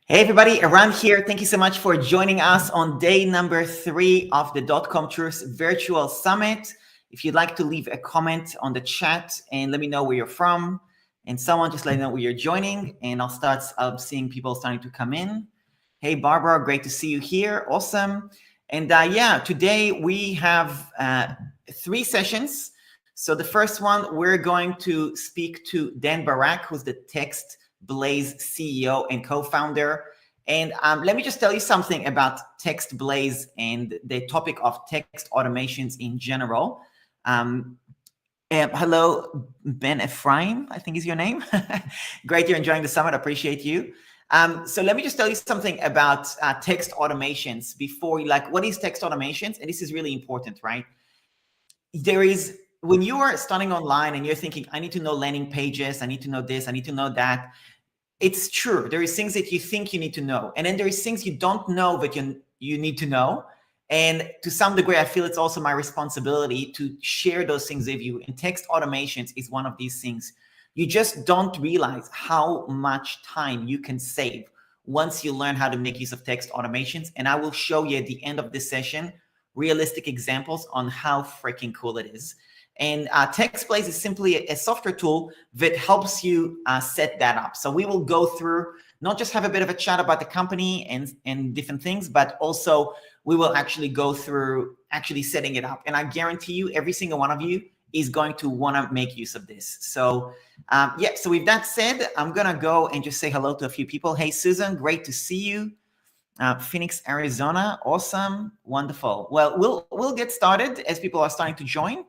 Hey everybody, Aran here. Thank you so much for joining us on day number 3 of the .com Truth Virtual Summit. If you'd like to leave a comment on the chat and let me know where you're from, and someone just let me know where you're joining, and I'll start seeing people starting to come in. Hey Barbara, great to see you here. Awesome. And today we have 3 sessions. So the first one, we're going to speak to Dan Barak, who's the Text Blaze CEO and co-founder. And let me just tell you something about Text Blaze and the topic of text automations in general. Hello, Ben Ephraim, I think is your name. Great, you're enjoying the summit. Appreciate you. So let me just tell you something about text automations before, what is text automations? And this is really important, right? When you are starting online and you're thinking, I need to know landing pages, I need to know this, I need to know that. It's true. There is things that you think you need to know. And then there is things you don't know, but you need to know. And to some degree, I feel it's also my responsibility to share those things with you. And text automations is one of these things. You just don't realize how much time you can save once you learn how to make use of text automations. And I will show you at the end of this session realistic examples on how freaking cool it is. And Text Blaze is simply a software tool that helps you set that up. So we will go through, not just have a bit of a chat about the company and different things, but also we will actually go through actually setting it up. And I guarantee you, every single one of you is going to want to make use of this. So so with that said, I'm going to go and just say hello to a few people. Hey, Susan, great to see you. Phoenix, Arizona, awesome, wonderful. Well, we'll get started as people are starting to join.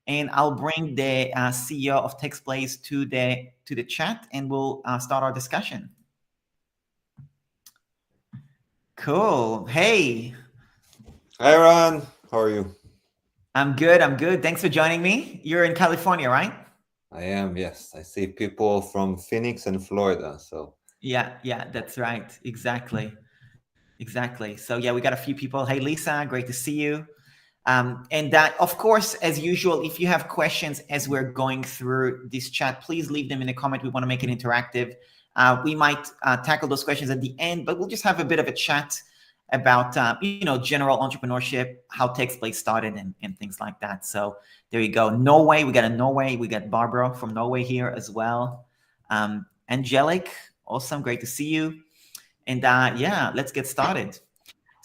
And I'll bring the CEO of Text Blaze to the chat, and we'll start our discussion. Cool. Hey. Hi, Ron. How are you? I'm good. I'm good. Thanks for joining me. You're in California, right? I am, yes. I see people from Phoenix and Florida, so. Yeah, that's right. Exactly. So we got a few people. Hey, Lisa, great to see you. And that, of course, as usual, if you have questions as we're going through this chat, please leave them in a comment. We want to make it interactive. We might tackle those questions at the end, but we'll just have a bit of a chat about, general entrepreneurship, how Text Blaze started and things like that. So there you go. Norway, we got Barbara from Norway here as well. Angelic, awesome, great to see you. And let's get started.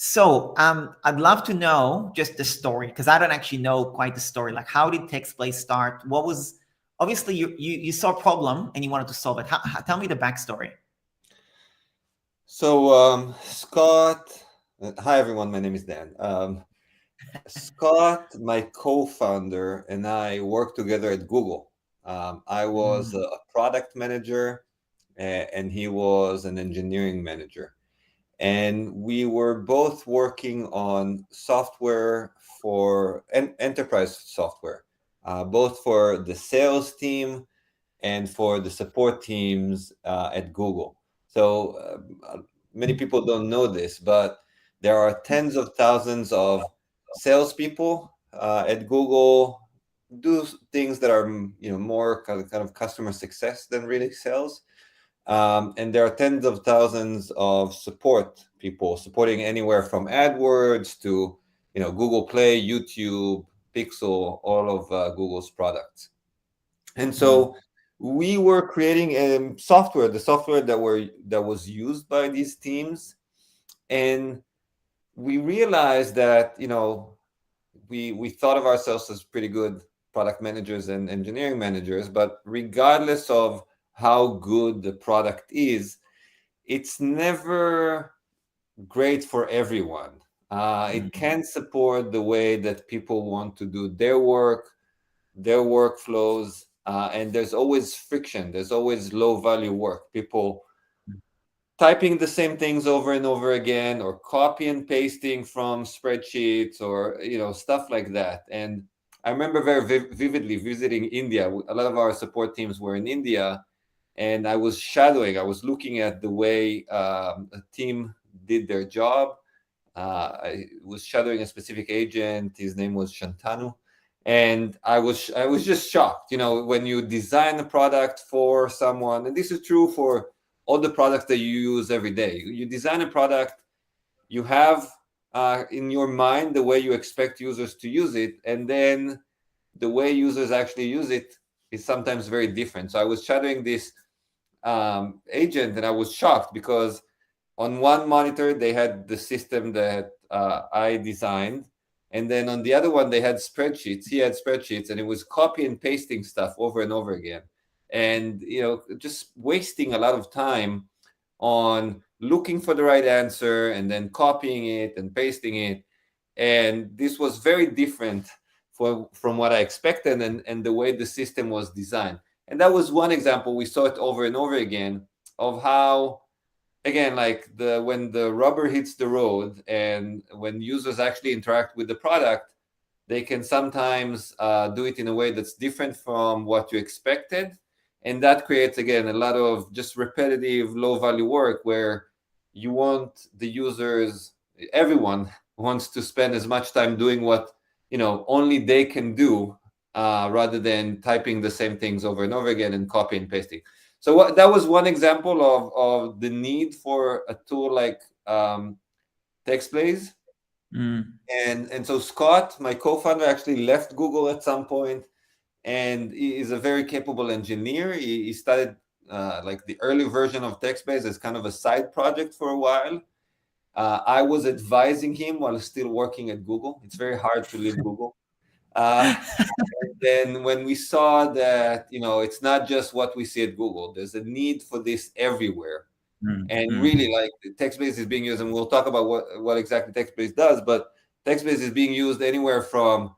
So I'd love to know just the story, because I don't actually know quite the story. Like, how did Text Blaze start? What was, obviously you saw a problem and you wanted to solve it. Tell me the backstory. So Scott, hi everyone, my name is Dan. Scott, my co-founder, and I worked together at Google. I was a product manager and he was an engineering manager. And we were both working on software for enterprise software, both for the sales team and for the support teams at Google. So many people don't know this, but there are tens of thousands of salespeople at Google, do things that are more kind of customer success than really sales. And there are tens of thousands of support people supporting anywhere from AdWords to Google Play, YouTube, Pixel, all of Google's products. And so we were creating the software that was used by these teams, and we realized that we thought of ourselves as pretty good product managers and engineering managers, but regardless of how good the product is, it's never great for everyone. It can't support the way that people want to do their work, their workflows, and there's always friction. There's always low value work. People typing the same things over and over again, or copy and pasting from spreadsheets, or stuff like that. And I remember very vividly visiting India. A lot of our support teams were in India, and I was looking at the way a team did their job. I was shadowing a specific agent. His name was Shantanu. And I was just shocked. When you design a product for someone, and this is true for all the products that you use every day. You design a product, you have in your mind the way you expect users to use it, and then the way users actually use it is sometimes very different. So I was shadowing this agent, and I was shocked because on one monitor they had the system that I designed, and then on the other one they had spreadsheets. He had spreadsheets, and it was copy and pasting stuff over and over again, and just wasting a lot of time on looking for the right answer and then copying it and pasting it. And this was very different from what I expected and the way the system was designed. And that was one example. We saw it over and over again of how, again, like when the rubber hits the road and when users actually interact with the product, they can sometimes do it in a way that's different from what you expected. And that creates, again, a lot of just repetitive, low-value work where you want the users, everyone wants to spend as much time doing what only they can do, rather than typing the same things over and over again and copy and pasting. So that was one example of the need for a tool like TextBlaze. And so Scott, my co-founder, actually left Google at some point, and he is a very capable engineer. He started like the early version of TextBlaze as kind of a side project for a while. I was advising him while still working at Google. It's very hard to leave Google. And then when we saw that, it's not just what we see at Google, there's a need for this everywhere. And really, like, TextBlaze is being used, and we'll talk about what exactly TextBlaze does, but TextBlaze is being used anywhere from,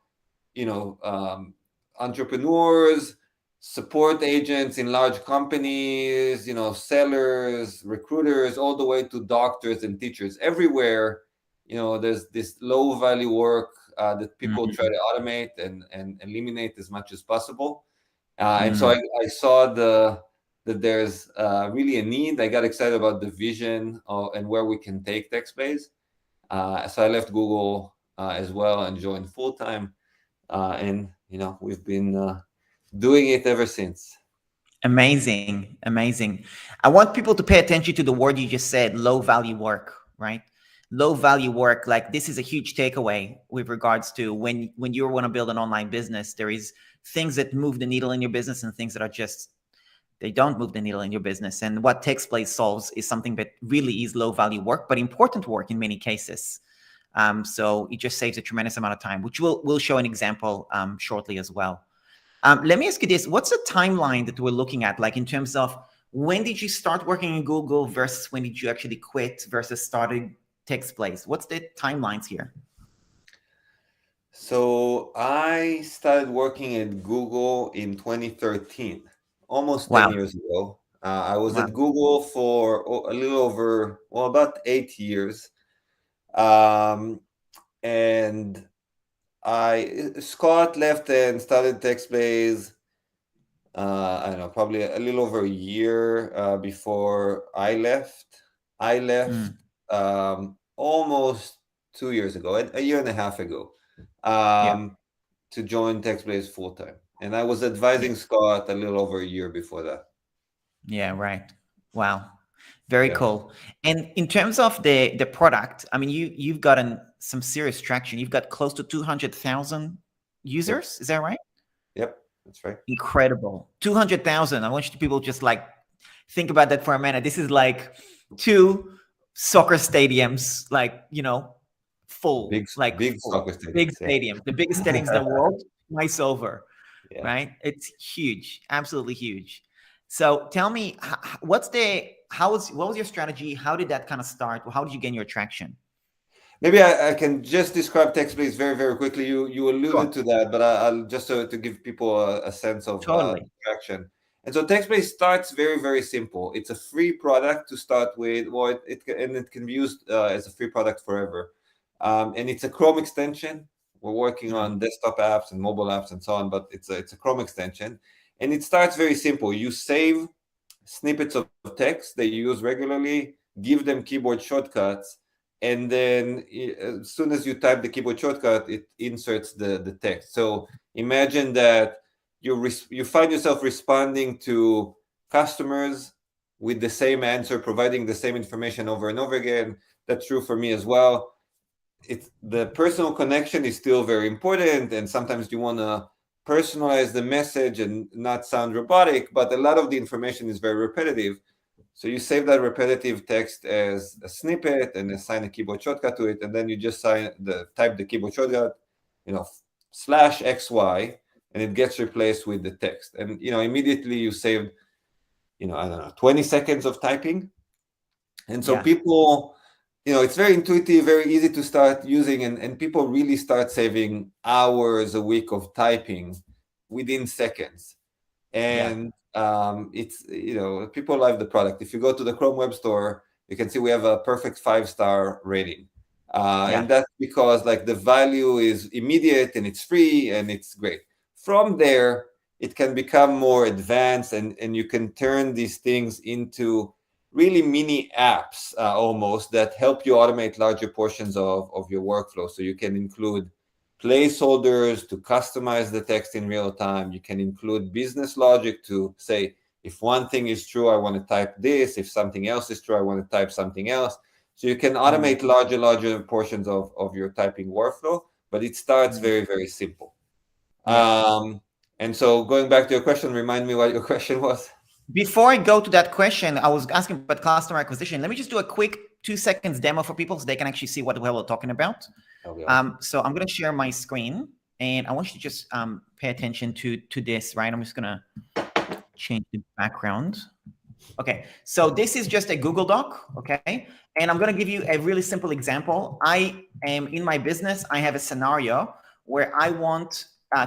entrepreneurs, support agents in large companies, sellers, recruiters, all the way to doctors and teachers. Everywhere, there's this low value work that people try to automate and eliminate as much as possible. And so I saw that there's really a need. I got excited about the vision and where we can take TextBlaze. So I left Google as well and joined full time. And we've been doing it ever since. Amazing. I want people to pay attention to the word you just said, low value work, right? Low value work. Like, this is a huge takeaway with regards to when you want to build an online business. There is things that move the needle in your business and things that are they don't move the needle in your business. And what TextBlaze solves is something that really is low value work, but important work in many cases. So it just saves a tremendous amount of time, which we'll show an example shortly as well. Let me ask you this. What's the timeline that we're looking at? Like, in terms of when did you start working in Google versus when did you actually quit versus starting TextBlaze? What's the timelines here? So I started working at Google in 2013, almost 10 years ago. I was at Google for a little over, about 8 years. And Scott left and started TextBlaze, I don't know, probably a little over a year before I left. I left almost 2 years ago, a year and a half ago, to join TextBlaze full time. And I was advising Scott a little over a year before that. Yeah, right. Wow. Very cool. And in terms of the product, I mean, you've gotten some serious traction. You've got close to 200,000 users. Is that right? Yep, that's right. Incredible. 200,000. I want you people just like think about that for a minute. This is like 2 soccer stadiums, like, full, big full, soccer stadiums. Big stadiums, the biggest stadiums in the world, twice over, right? It's huge, absolutely huge. So tell me, what was your strategy? How did that kind of start? How did you gain your traction? Maybe I can just describe TextBlaze very, very quickly. You alluded to that, but I'll just to give people a sense of traction. And so TextBlaze starts very, very simple. It's a free product to start with, and it can be used as a free product forever. And it's a Chrome extension. We're working on desktop apps and mobile apps and so on, but it's a Chrome extension. And it starts very simple. You save snippets of text that you use regularly, give them keyboard shortcuts, and then as soon as you type the keyboard shortcut, it inserts the text. So imagine that you find yourself responding to customers with the same answer, providing the same information over and over again. That's true for me as well. The personal connection is still very important, and sometimes you want to personalize the message and not sound robotic, but a lot of the information is very repetitive. So you save that repetitive text as a snippet and assign a keyboard shortcut to it, and then you just type the keyboard shortcut, /XY, and it gets replaced with the text. And immediately you saved, 20 seconds of typing. And so people, it's very intuitive, very easy to start using, and people really start saving hours a week of typing within seconds. And it's, people love the product. If you go to the Chrome Web Store, you can see we have a perfect 5-star rating. And that's because the value is immediate and it's free and it's great. From there, it can become more advanced, and you can turn these things into really mini apps almost that help you automate larger portions of your workflow. So you can include placeholders to customize the text in real time. You can include business logic to say, if one thing is true, I want to type this. If something else is true, I want to type something else. So you can automate larger portions of your typing workflow, but it starts very, very simple. And so going back to your question, remind me what your question was. Before I go to that question, I was asking about customer acquisition. Let me just do a quick 2 seconds demo for people so they can actually see what we're talking about. So I'm going to share my screen, and I want you to just pay attention to this, right? I'm just going to change the background. Okay, so this is just a Google Doc, okay? And I'm going to give you a really simple example. I am in my business. I have a scenario where I want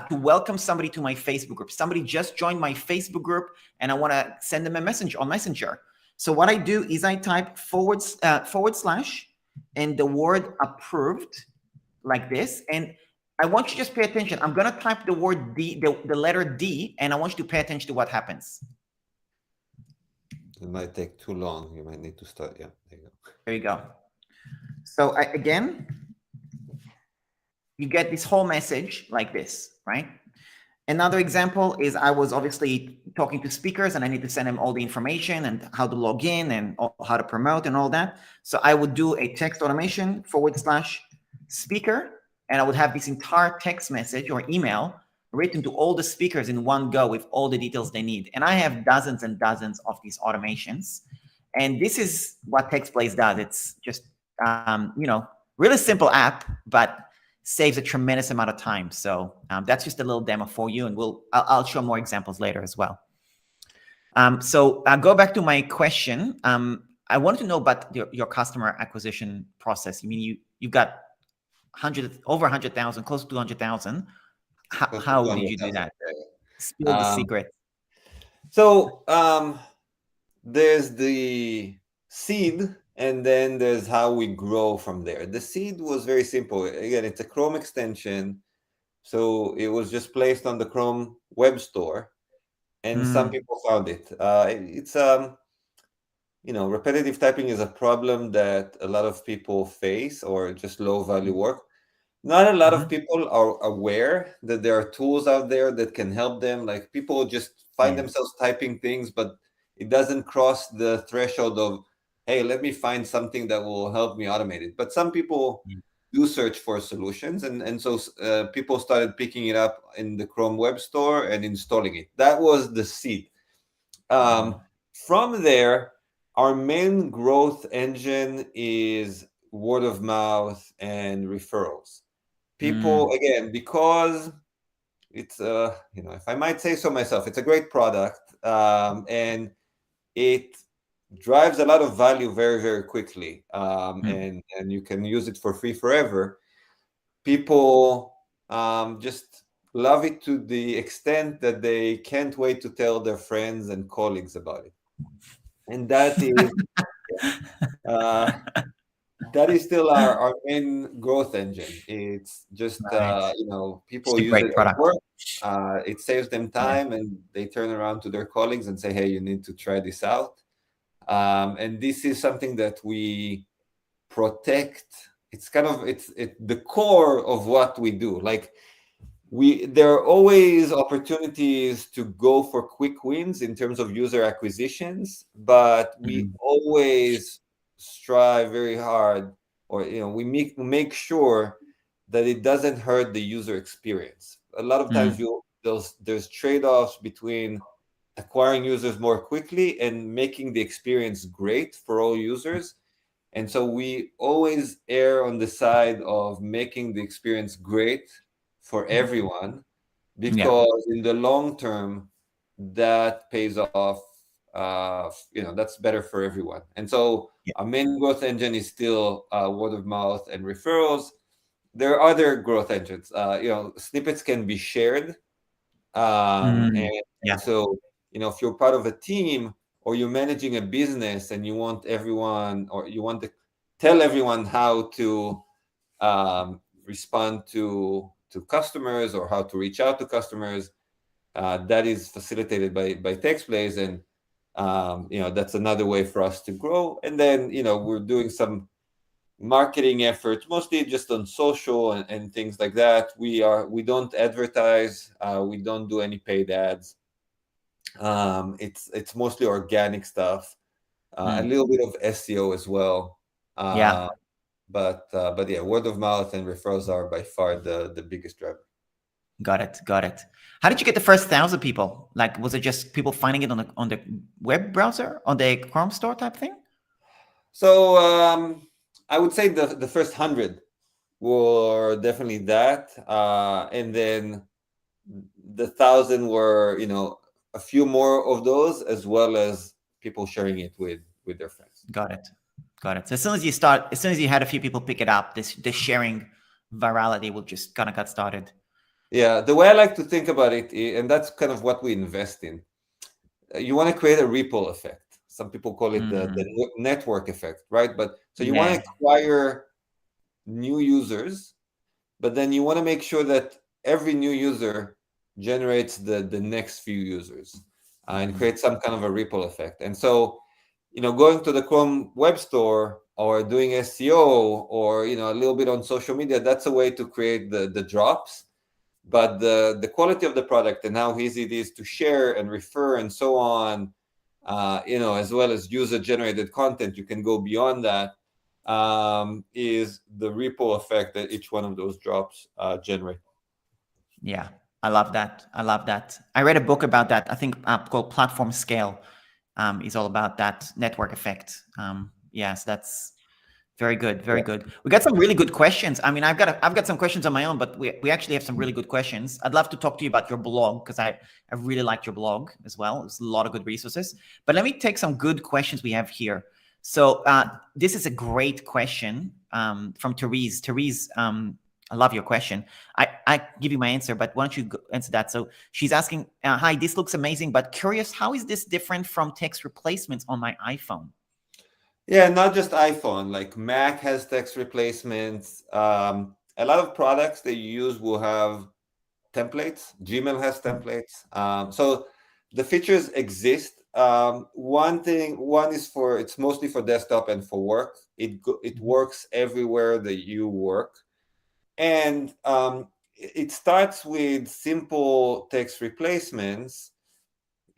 to welcome somebody to my Facebook group. Somebody just joined my Facebook group, and I want to send them a message on Messenger. So what I do is I type / and the word approved like this. And I want you to just pay attention. I'm going to type the word D, the letter D, and I want you to pay attention to what happens. It might take too long. You might need to start. Yeah, there you go. There you go. So again, you get this whole message like this, right? Another example is I was obviously talking to speakers, and I need to send them all the information and how to log in and how to promote and all that. So I would do a text automation / speaker, and I would have this entire text message or email written to all the speakers in one go with all the details they need. And I have dozens and dozens of these automations. And this is what TextBlaze does. It's just, really simple app, but saves a tremendous amount of time. So that's just a little demo for you, and I'll show more examples later as well. So I'll go back to my question. I wanted to know about your customer acquisition process. I mean, you've got over 100,000, close to 200,000. How did you do that? Spill the secret. So there's the seed, and then there's how we grow from there. The seed was very simple. Again, it's a Chrome extension. So it was just placed on the Chrome Web Store, and some people found it. It's, repetitive typing is a problem that a lot of people face, or just low value work. Not a lot of people are aware that there are tools out there that can help them. Like, people just find themselves typing things, but it doesn't cross the threshold of, hey, let me find something that will help me automate it. But some people do search for solutions. And so people started picking it up in the Chrome Web Store and installing it. That was the seed. From there, our main growth engine is word of mouth and referrals. People, again, because it's, if I might say so myself, it's a great product, and it drives a lot of value very, very quickly, and you can use it for free forever. People just love it to the extent that they can't wait to tell their friends and colleagues about it. And that is that is still our main growth engine. It's just people use it at work. It saves them time, and they turn around to their colleagues and say, hey, you need to try this out. And this is something that we protect. It's kind of it's the core of what we do. Like, there are always opportunities to go for quick wins in terms of user acquisitions, but we always strive very hard, or we make sure that it doesn't hurt the user experience. A lot of times there's trade-offs between acquiring users more quickly and making the experience great for all users. And so we always err on the side of making the experience great for everyone, because in the long term, that pays off. That's better for everyone. And so our main growth engine is still word of mouth and referrals. There are other growth engines. Snippets can be shared. And so, if you're part of a team or you're managing a business and you want everyone, or you want to tell everyone how to respond to customers or how to reach out to customers, that is facilitated by text plays. And that's another way for us to grow. And then we're doing some marketing efforts, mostly just on social and things like that. We don't advertise, we don't do any paid ads. It's mostly organic stuff, a little bit of SEO as well. But yeah, word of mouth and referrals are by far the biggest driver. Got it. How did you get the first 1,000 people? Like, was it just people finding it on the web browser, on the Chrome store type thing? So I would say the first 100 were definitely that, and then the 1,000 were a few more of those, as well as people sharing it with their friends. Got it. So as soon as you had a few people pick it up, this sharing virality will just kind of got started. Yeah, the way I like to think about it, and that's kind of what we invest in, you want to create a ripple effect. Some people call it the network effect, right? But so you want to acquire new users, but then you want to make sure that every new user generates the next few users, and create some kind of a ripple effect. And so, going to the Chrome web store or doing SEO or a little bit on social media, that's a way to create the drops. But the quality of the product and how easy it is to share and refer and so on, as well as user generated content, you can go beyond that, is the ripple effect that each one of those drops generate. Yeah, I love that. I read a book about that, I think called Platform Scale. Is all about that network effect. Yes, that's very good. We got some really good questions. I mean, I've got some questions on my own, but we actually have some really good questions. I'd love to talk to you about your blog, because I really liked your blog as well. There's a lot of good resources. But let me take some good questions we have here. So this is a great question from Therese. Therese, I love your question. I give you my answer, but why don't you answer that? So she's asking, hi, this looks amazing, but curious, how is this different from text replacements on my iPhone? Yeah, not just iPhone, like Mac has text replacements. A lot of products that you use will have templates. Gmail has templates. So the features exist. One is it's mostly for desktop and for work. It works everywhere that you work. And it starts with simple text replacements,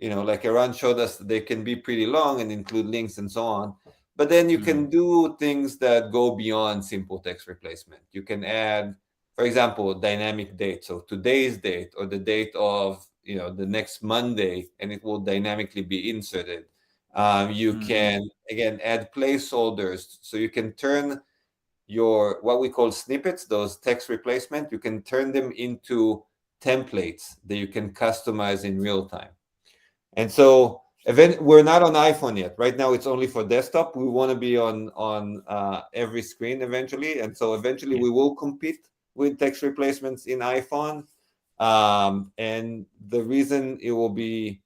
like Eran showed us, they can be pretty long and include links and so on. But then you can do things that go beyond simple text replacement. You can add, for example, dynamic date. So today's date or the date of the next Monday, and it will dynamically be inserted. You can, again, add placeholders. So you can turn your, what we call snippets, those text replacement, you can turn them into templates that you can customize in real time. And so we're not on iPhone yet. Right now, it's only for desktop. We want to be on every screen eventually. And so eventually we will compete with text replacements in iPhone. And the reason it will be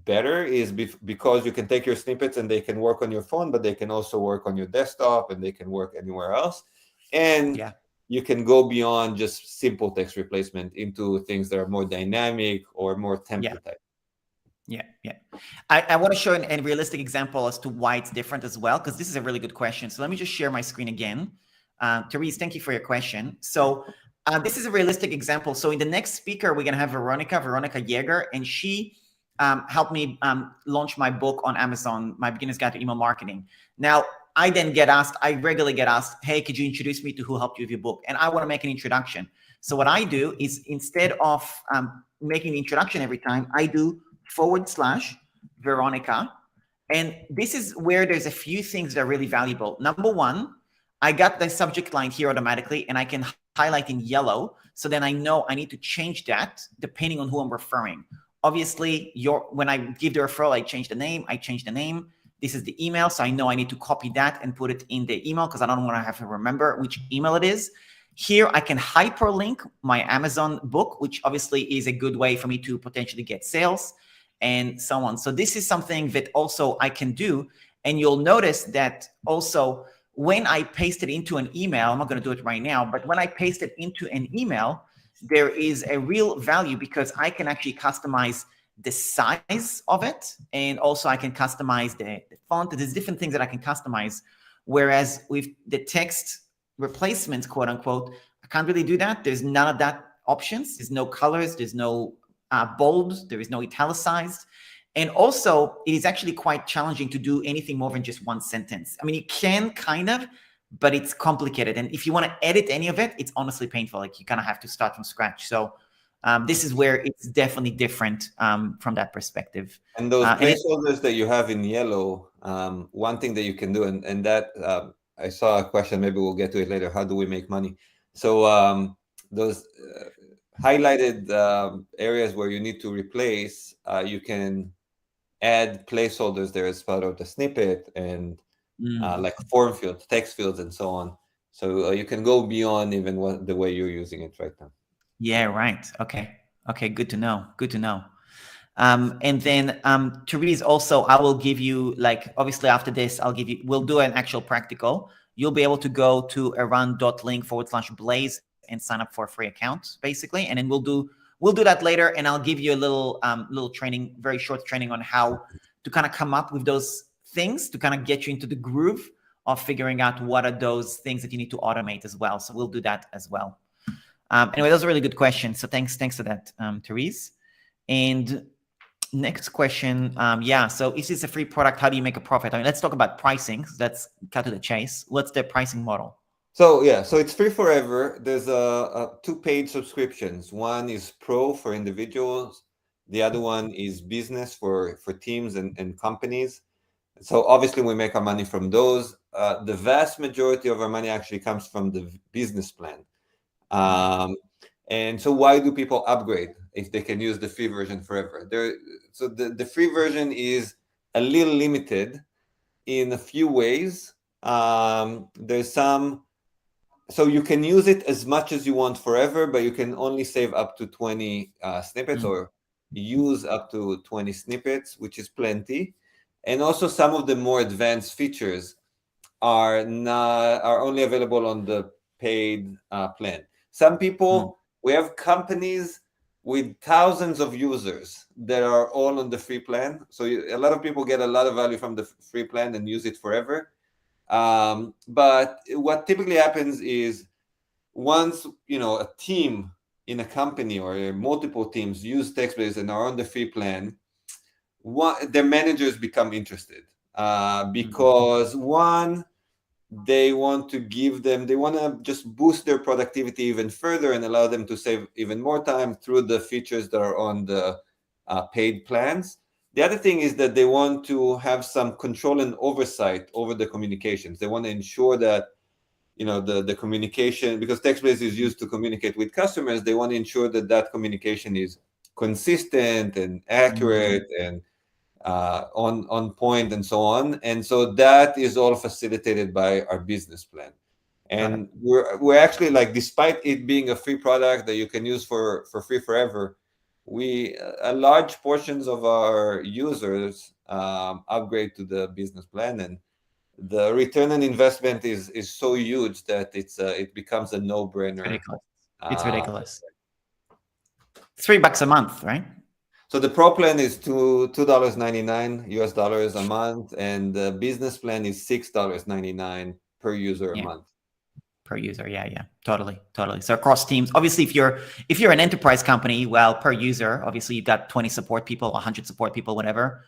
better is because you can take your snippets and they can work on your phone, but they can also work on your desktop and they can work anywhere else. And you can go beyond just simple text replacement into things that are more dynamic or more template type. Yeah. I want to show a realistic example as to why it's different as well, because this is a really good question. So let me just share my screen again. Therese, thank you for your question. So This is a realistic example. So in the next speaker, we're going to have Veronica Yeager, and she helped me launch my book on Amazon, My Beginner's Guide to Email Marketing. Now, I regularly get asked, hey, could you introduce me to who helped you with your book? And I want to make an introduction. So what I do is, instead of making the introduction every time, I do / Veronica. And this is where there's a few things that are really valuable. Number one, I got the subject line here automatically, and I can highlight in yellow. So then I know I need to change that depending on who I'm referring. Obviously, when I give the referral, I change the name. This is the email. So I know I need to copy that and put it in the email, because I don't want to have to remember which email it is. Here, I can hyperlink my Amazon book, which obviously is a good way for me to potentially get sales and so on. So this is something that also I can do. And you'll notice that also when I paste it into an email, I'm not going to do it right now, but when I paste it into an email, there is a real value, because I can actually customize the size of it. And also I can customize the font. There's different things that I can customize. Whereas with the text replacements, quote unquote, I can't really do that. There's none of that options. There's no colors. There's no bold. There is no italicized. And also, it is actually quite challenging to do anything more than just one sentence. I mean, you can kind of, but it's complicated. And if you want to edit any of it, it's honestly painful. Like, you kind of have to start from scratch. So this is where it's definitely different from that perspective. And those placeholders that you have in yellow, one thing that you can do, and that I saw a question, maybe we'll get to it later. How do we make money? So those highlighted areas where you need to replace, you can add placeholders there as part of the snippet, and like form fields, text fields, and so on. So you can go beyond even the way you're using it right now. Yeah, right. Okay. Good to know. And then Therese, also, I will give you, like, obviously after this, we'll do an actual practical. You'll be able to go to aran.link/blaze and sign up for a free account, basically. And then we'll do that later. And I'll give you a little training, very short training on how to kind of come up with those things to kind of get you into the groove of figuring out what are those things that you need to automate as well. So we'll do that as well. Anyway, those are really good questions. So thanks for that, Therese. And next question. Yeah. So if it's a free product, how do you make a profit? I mean, let's talk about pricing. Let's cut to the chase. What's the pricing model? So yeah, so it's free forever. There's two paid subscriptions. One is Pro for individuals. The other one is business for teams and companies. So obviously we make our money from those. The vast majority of our money actually comes from the business plan. And so why do people upgrade if they can use the free version forever? So the free version is a little limited in a few ways. There's some. So you can use it as much as you want forever, but you can only save up to 20 snippets or use up to 20 snippets, which is plenty. And also some of the more advanced features are only available on the paid plan. Some people, we have companies with thousands of users that are all on the free plan. So a lot of people get a lot of value from the free plan and use it forever. But what typically happens is once a team in a company or multiple teams use TextBlaze and are on the free plan, their managers become interested because one, they want to just boost their productivity even further and allow them to save even more time through the features that are on the paid plans. The other thing is that they want to have some control and oversight over the communications. They want to ensure that, the communication, because TextBlaze is used to communicate with customers, they want to ensure that communication is consistent and accurate and on point and so on. And so that is all facilitated by our business plan. And we're actually, like, despite it being a free product that you can use for free forever, large portions of our users upgrade to the business plan, and the return on investment is so huge that it becomes a no-brainer. It's ridiculous. $3 a month, right? So the Pro plan is $2.99 US a month, and the business plan is $6.99 per user a month. Per user, yeah, totally. So across teams, obviously, if you're an enterprise company, well, per user, obviously you've got 20 support people, 100 support people, whatever,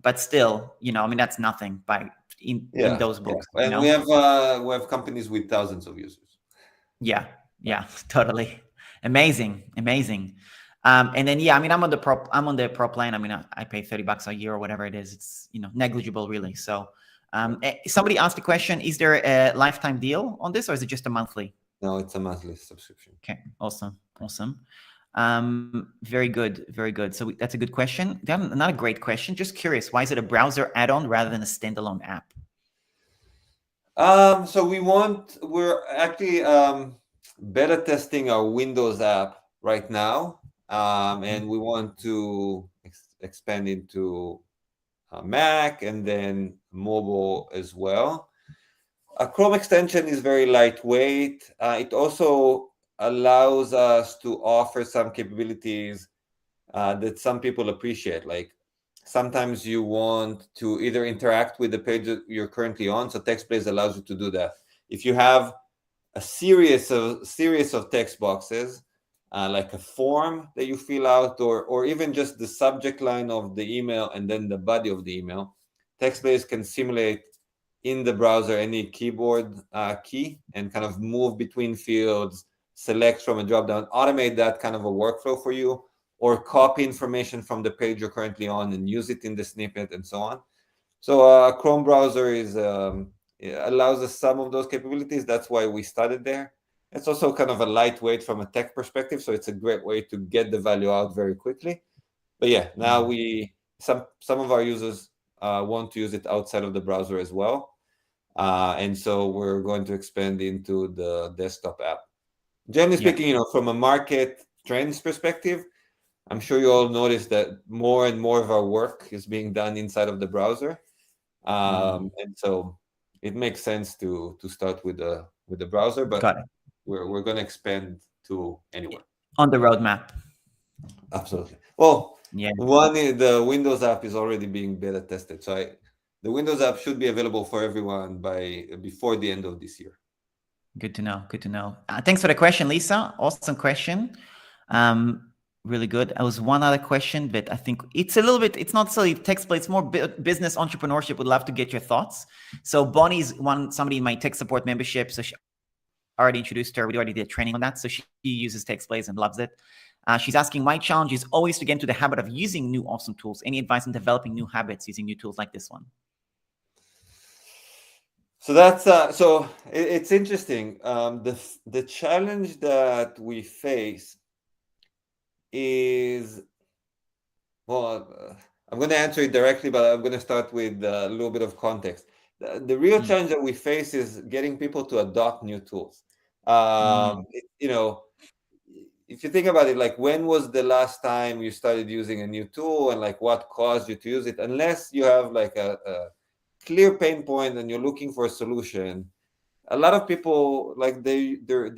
but still, I mean, that's nothing in those books, and we have companies with thousands of users. Yeah, totally. Amazing. And then, I mean, I'm on the pro plan. I mean, I pay $30 a year or whatever it is. It's, negligible really. So somebody asked the question, is there a lifetime deal on this or is it just a monthly? No, it's a monthly subscription. Okay. Awesome. Very good. So that's a good question. Then another great question. Just curious, why is it a browser add-on rather than a standalone app? So we're actually beta testing our Windows app right now. And we want to expand into Mac and then mobile as well. A Chrome extension is very lightweight. It also allows us to offer some capabilities that some people appreciate. Like sometimes you want to either interact with the page that you're currently on. So TextBlaze allows you to do that. If you have a series of text boxes, like a form that you fill out, or even just the subject line of the email and then the body of the email, TextBlaze can simulate in the browser any keyboard key and kind of move between fields, select from a dropdown, automate that kind of a workflow for you, or copy information from the page you're currently on and use it in the snippet and so on. So Chrome browser allows us some of those capabilities. That's why we started there. It's also kind of a lightweight from a tech perspective, so it's a great way to get the value out very quickly. But yeah, now some of our users want to use it outside of the browser as well. And so we're going to expand into the desktop app. Generally speaking, from a market trends perspective, I'm sure you all noticed that more and more of our work is being done inside of the browser. And so it makes sense to start with the browser, but we're going to expand to anywhere. On the roadmap. Absolutely. Well, the Windows app is already being beta tested. So the Windows app should be available for everyone before the end of this year. Good to know. Thanks for the question, Lisa. Awesome question. Really good. I was one other question, but I think it's it's not solely TextBlaze, it's more business entrepreneurship. Would love to get your thoughts. So Bonnie's somebody in my tech support membership. So she already introduced her. We already did training on that. So she uses TextBlaze and loves it. She's asking, my challenge is always to get into the habit of using new awesome tools. Any advice on developing new habits using new tools like this one? So that's it's interesting. The challenge that we face is, I'm going to answer it directly, but I'm going to start with a little bit of context. The real challenge that we face is getting people to adopt new tools. If you think about it, like when was the last time you started using a new tool, and like what caused you to use it? Unless you have like a clear pain point and you're looking for a solution, a lot of people, like they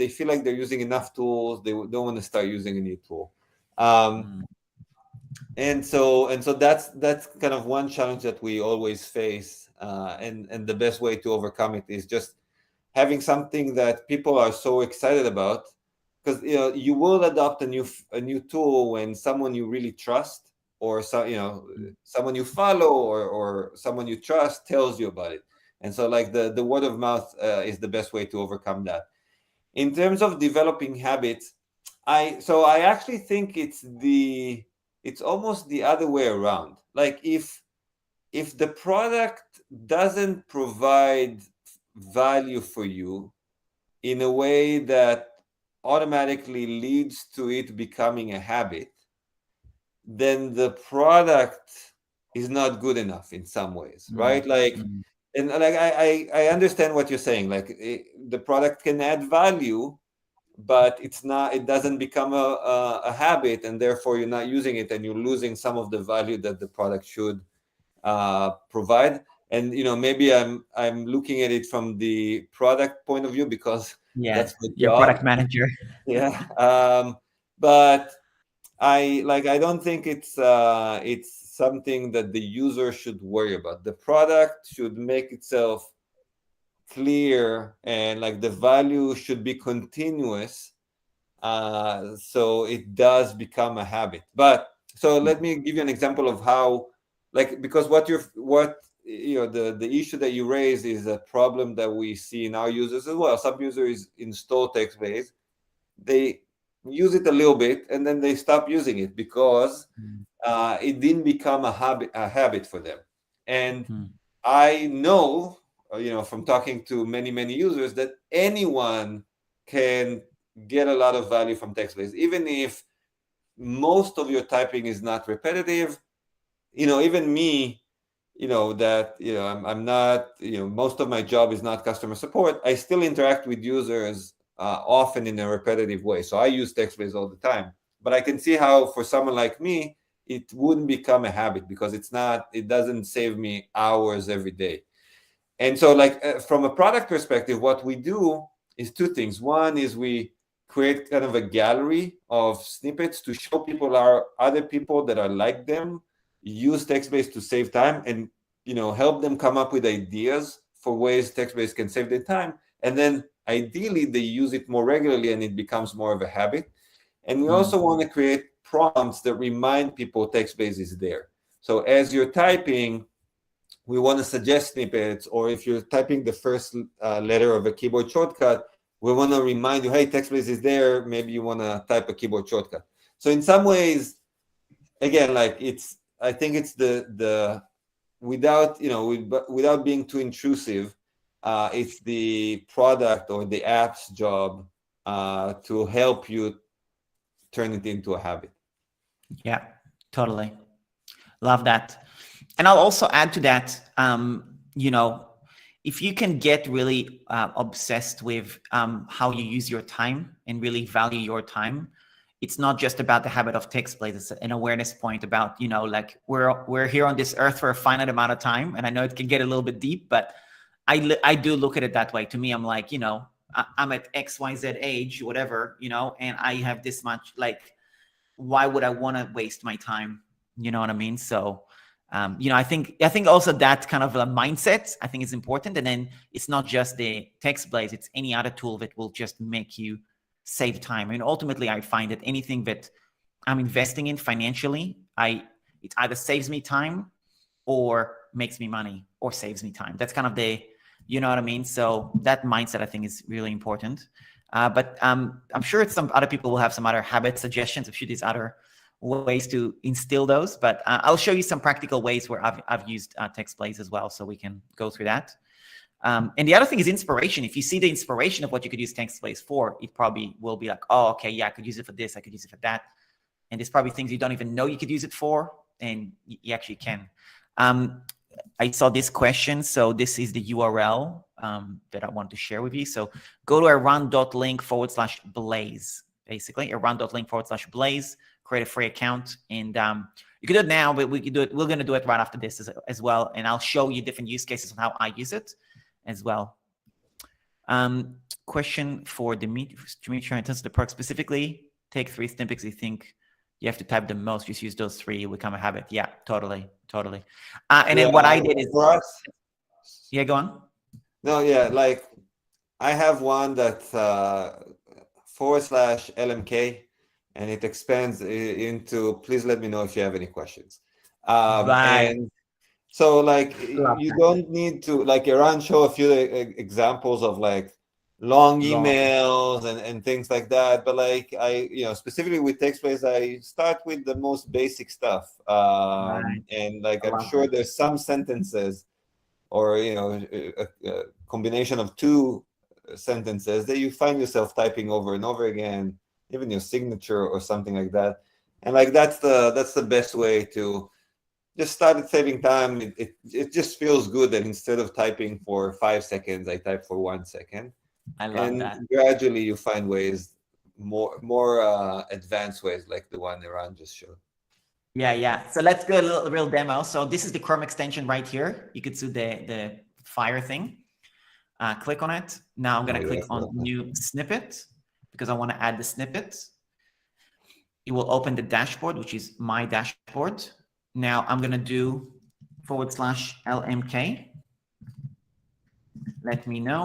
feel like they're using enough tools, they don't want to start using a new tool. And so that's kind of one challenge that we always face, and the best way to overcome it is just having something that people are so excited about, because you will adopt a new tool when someone you really trust, or someone you follow, or someone you trust tells you about it. And so like the word of mouth is the best way to overcome that. In terms of developing habits, I actually think it's almost the other way around. Like if the product doesn't provide value for you in a way that automatically leads to it becoming a habit, then the product is not good enough in some ways, right? And like I understand what you're saying. Like the product can add value, but it doesn't become a habit, and therefore you're not using it, and you're losing some of the value that the product should provide. And maybe I'm looking at it from the product point of view, because that's my your job. Product manager. But I don't think it's something that the user should worry about. The product should make itself clear and like the value should be continuous, so it does become a habit. But so let me give you an example of how, like, because what the issue that you raise is a problem that we see in our users as well. Some users install TextBase, they use it a little bit, and then they stop using it because it didn't become a habit for them. And I know, from talking to many users, that anyone can get a lot of value from TextBase, even if most of your typing is not repetitive. Even me, I'm not, most of my job is not customer support. I still interact with users often in a repetitive way. So I use TextBase all the time. But I can see how for someone like me, it wouldn't become a habit because it doesn't save me hours every day. And so from a product perspective, what we do is two things. One is we create kind of a gallery of snippets to show people other people that are like them use TextBase to save time, and help them come up with ideas for ways TextBase can save their time. And then ideally they use it more regularly and it becomes more of a habit. And we also want to create prompts that remind people TextBase is there. So as you're typing, we want to suggest snippets, or if you're typing the first letter of a keyboard shortcut, we want to remind you, hey, TextBase is there. Maybe you want to type a keyboard shortcut. So in some ways, again, I think it's the without being too intrusive, it's the product or the app's job to help you turn it into a habit. Yeah, totally. Love that. And I'll also add to that, if you can get really obsessed with how you use your time and really value your time, it's not just about the habit of TextBase. It's an awareness point about, we're here on this earth for a finite amount of time. And I know it can get a little bit deep, but I do look at it that way. To me, I'm like, I'm at XYZ age, whatever, and I have this much, why would I want to waste my time? You know what I mean? So, I think also that kind of a mindset, I think is important. And then it's not just the TextBase, it's any other tool that will just make you save time. And ultimately, I find that anything that I'm investing in financially, it either saves me time or makes me money or saves me time. That's kind of you know what I mean? So that mindset, I think, is really important. But I'm sure some other people will have some other habit suggestions. I'm sure there's other ways to instill those, but I'll show you some practical ways where I've used TextBase as well, so we can go through that. And the other thing is inspiration. If you see the inspiration of what you could use TextBase for, it probably will be like, oh, okay, yeah, I could use it for this, I could use it for that. And there's probably things you don't even know you could use it for, and you actually can. I saw this question, so this is the URL that I want to share with you. So go to aran.link/blaze, basically, aran.link/blaze, create a free account, and you can do it now, but we can do it. We're going to do it right after this as well, and I'll show you different use cases on how I use it as well. Question for Dimitri in terms of the perk specifically, take 3 snippets you think you have to type the most, just use those 3, it will become a habit. Yeah, totally. And then what I did is, for us, yeah, go on. No, yeah, I have one that /LMK, and it expands into, please let me know if you have any questions. Right. And so you don't need to, Eran show a few examples of long emails and things like that. But specifically with TextBase, I start with the most basic stuff. Right. And I'm sure there's some sentences or, a combination of 2 sentences that you find yourself typing over and over again, even your signature or something like that. And that's the best way to just start saving time. It just feels good that instead of typing for 5 seconds, I type for 1 second. I love that. Gradually you find ways, more advanced ways like the one Eran just showed. Yeah. So let's go a real demo. So this is the Chrome extension right here. You could see the fire thing. Click on it. Now I'm going to click on new snippet because I want to add the snippet. It will open the dashboard, which is my dashboard. Now I'm going to do /LMK. let me know.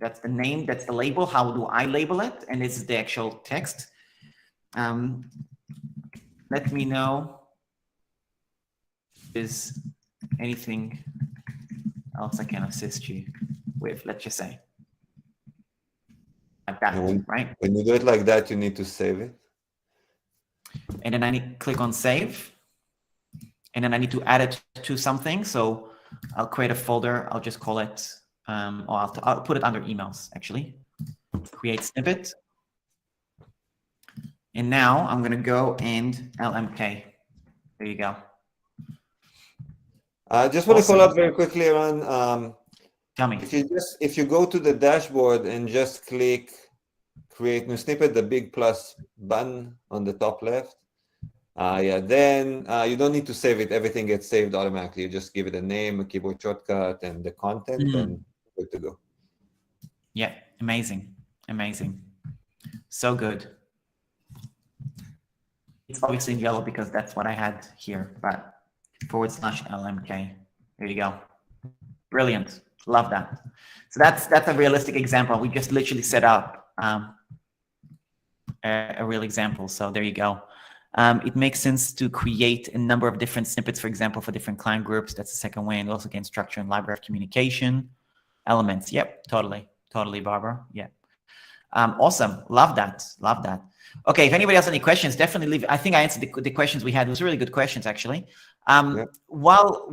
That's the name, that's the label. How do I label it? And this is the actual text. Let me know is anything else I can assist you with, let's just say. Like that, right? When you do it like that, you need to save it. And then I need to click on save. And then I need to add it to something. So I'll create a folder. I'll just call it, or I'll put it under emails, actually. Create snippet. And now I'm going to go and LMK. There you go. I just want to follow up very quickly on. Tell me. If you go to the dashboard and just click create new snippet, the big plus button on the top left, then you don't need to save it. Everything gets saved automatically. You just give it a name, a keyboard shortcut, and the content, and good to go. Yeah, amazing, amazing, so good. It's obviously in yellow because that's what I had here, but /LMK. There you go. Brilliant. Love that. So that's a realistic example. We just literally set up a real example. So there you go. It makes sense to create a number of different snippets, for example, for different client groups. That's the second way. And also again, structure and library of communication elements. Yep, totally, Barbara. Yeah. Awesome. Love that. Love that. Okay, if anybody has any questions, definitely leave. I think I answered the questions we had. It was really good questions, actually. While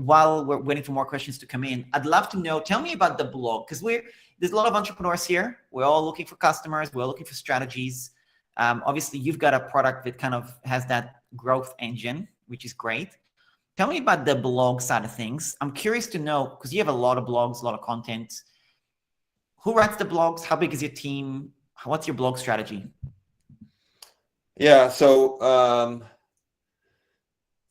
we're waiting for more questions to come in, I'd love to know, tell me about the blog, because there's a lot of entrepreneurs here. We're all looking for customers. We're looking for strategies. Obviously, you've got a product that kind of has that growth engine, which is great. Tell me about the blog side of things. I'm curious to know, because you have a lot of blogs, a lot of content. Who writes the blogs? How big is your team? What's your blog strategy? Yeah, so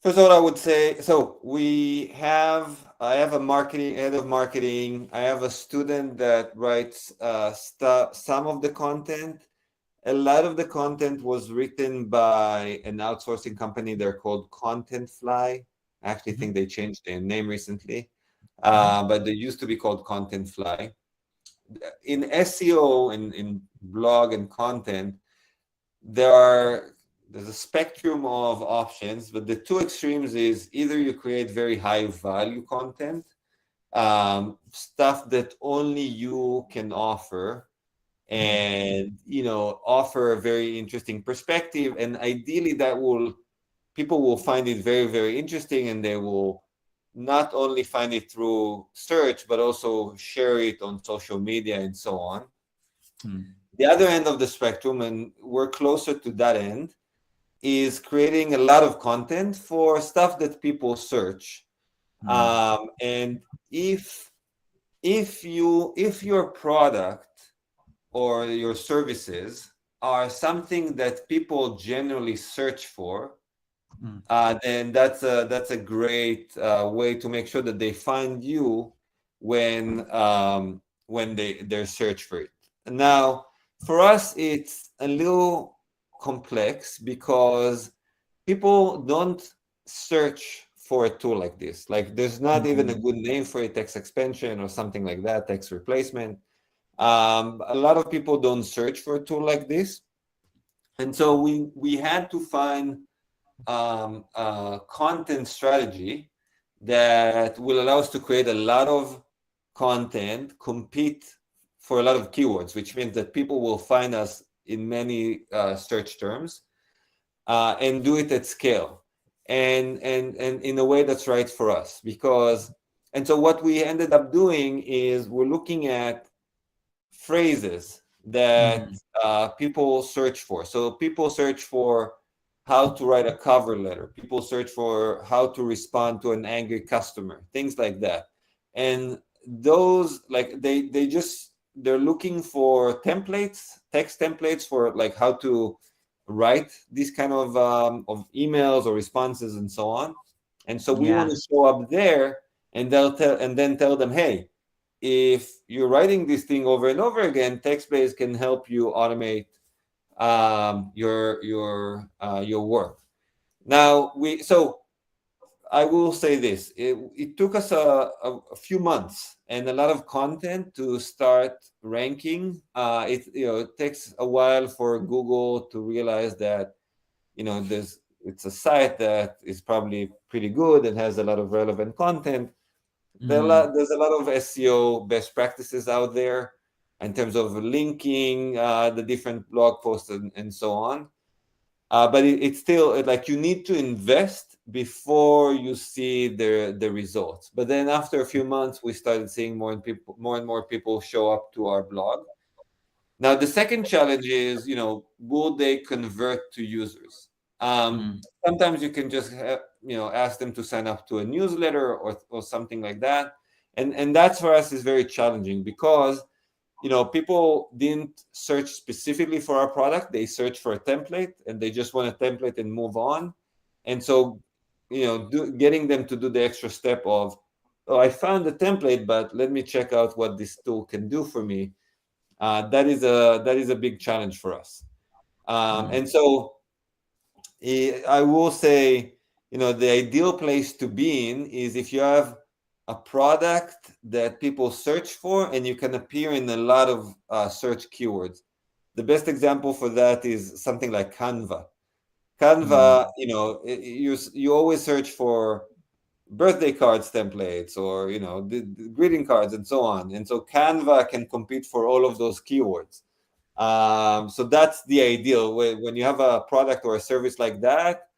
first of all, I would say, so I have a head of marketing. I have a student that writes some of the content. A lot of the content was written by an outsourcing company. They're called Contentfly. I actually think they changed their name recently, but they used to be called Contentfly. In SEO, in blog and content, there's a spectrum of options, but the two extremes is either you create very high value content, stuff that only you can offer, and offer a very interesting perspective, and ideally people will find it very, very interesting, and they will not only find it through search but also share it on social media and so on. The other end of the spectrum, and we're closer to that end, is creating a lot of content for stuff that people search. And if your product or your services are something that people generally search for, then that's a great way to make sure that they find you when they search for it. Now, for us, it's a little complex because people don't search for a tool like this. Like, there's not even a good name for it, text expansion or something like that, text replacement. A lot of people don't search for a tool like this. And so we had to find a content strategy that will allow us to create a lot of content, compete for a lot of keywords, which means that people will find us in many search terms, and do it at scale, and in a way that's right for us. And so what we ended up doing is we're looking at phrases that people search for. So people search for how to write a cover letter. People search for how to respond to an angry customer, things like that. And those, like, they're looking for templates, text templates for like how to write these kind of emails or responses and so on. And so we want to show up there, and then tell them, hey, if you're writing this thing over and over again, TextBase can help you automate your work. Now, I will say this: it took us a few months and a lot of content to start ranking. It takes a while for Google to realize that it's a site that is probably pretty good and has a lot of relevant content. There's a lot of SEO best practices out there in terms of linking the different blog posts and so on. But it's still like you need to invest before you see the results. But then after a few months, we started seeing more and more people show up to our blog. Now the second challenge is, will they convert to users? Sometimes you can just ask them to sign up to a newsletter or something like that, and that's for us is very challenging because people didn't search specifically for our product. They search for a template and they just want a template and move on. And so, getting them to do the extra step of, oh, I found the template, but let me check out what this tool can do for me. That is a big challenge for us. And so I will say, the ideal place to be in is if you have a product that people search for and you can appear in a lot of search keywords. The best example for that is something like Canva. Canva, you always search for birthday cards templates or the greeting cards and so on, and so Canva can compete for all of those keywords. So that's the ideal. When you have a product or a service like that,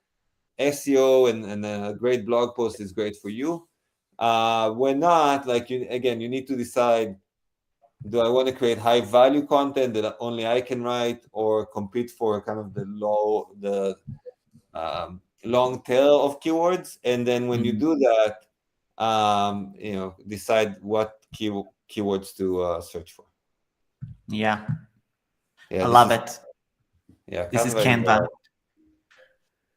SEO and a great blog post is great for you. When not, you need to decide, do I want to create high value content that only I can write or compete for kind of the long tail of keywords? And then when you do that, decide what keywords to search for. Yeah, I love it. Yeah, this is Canva.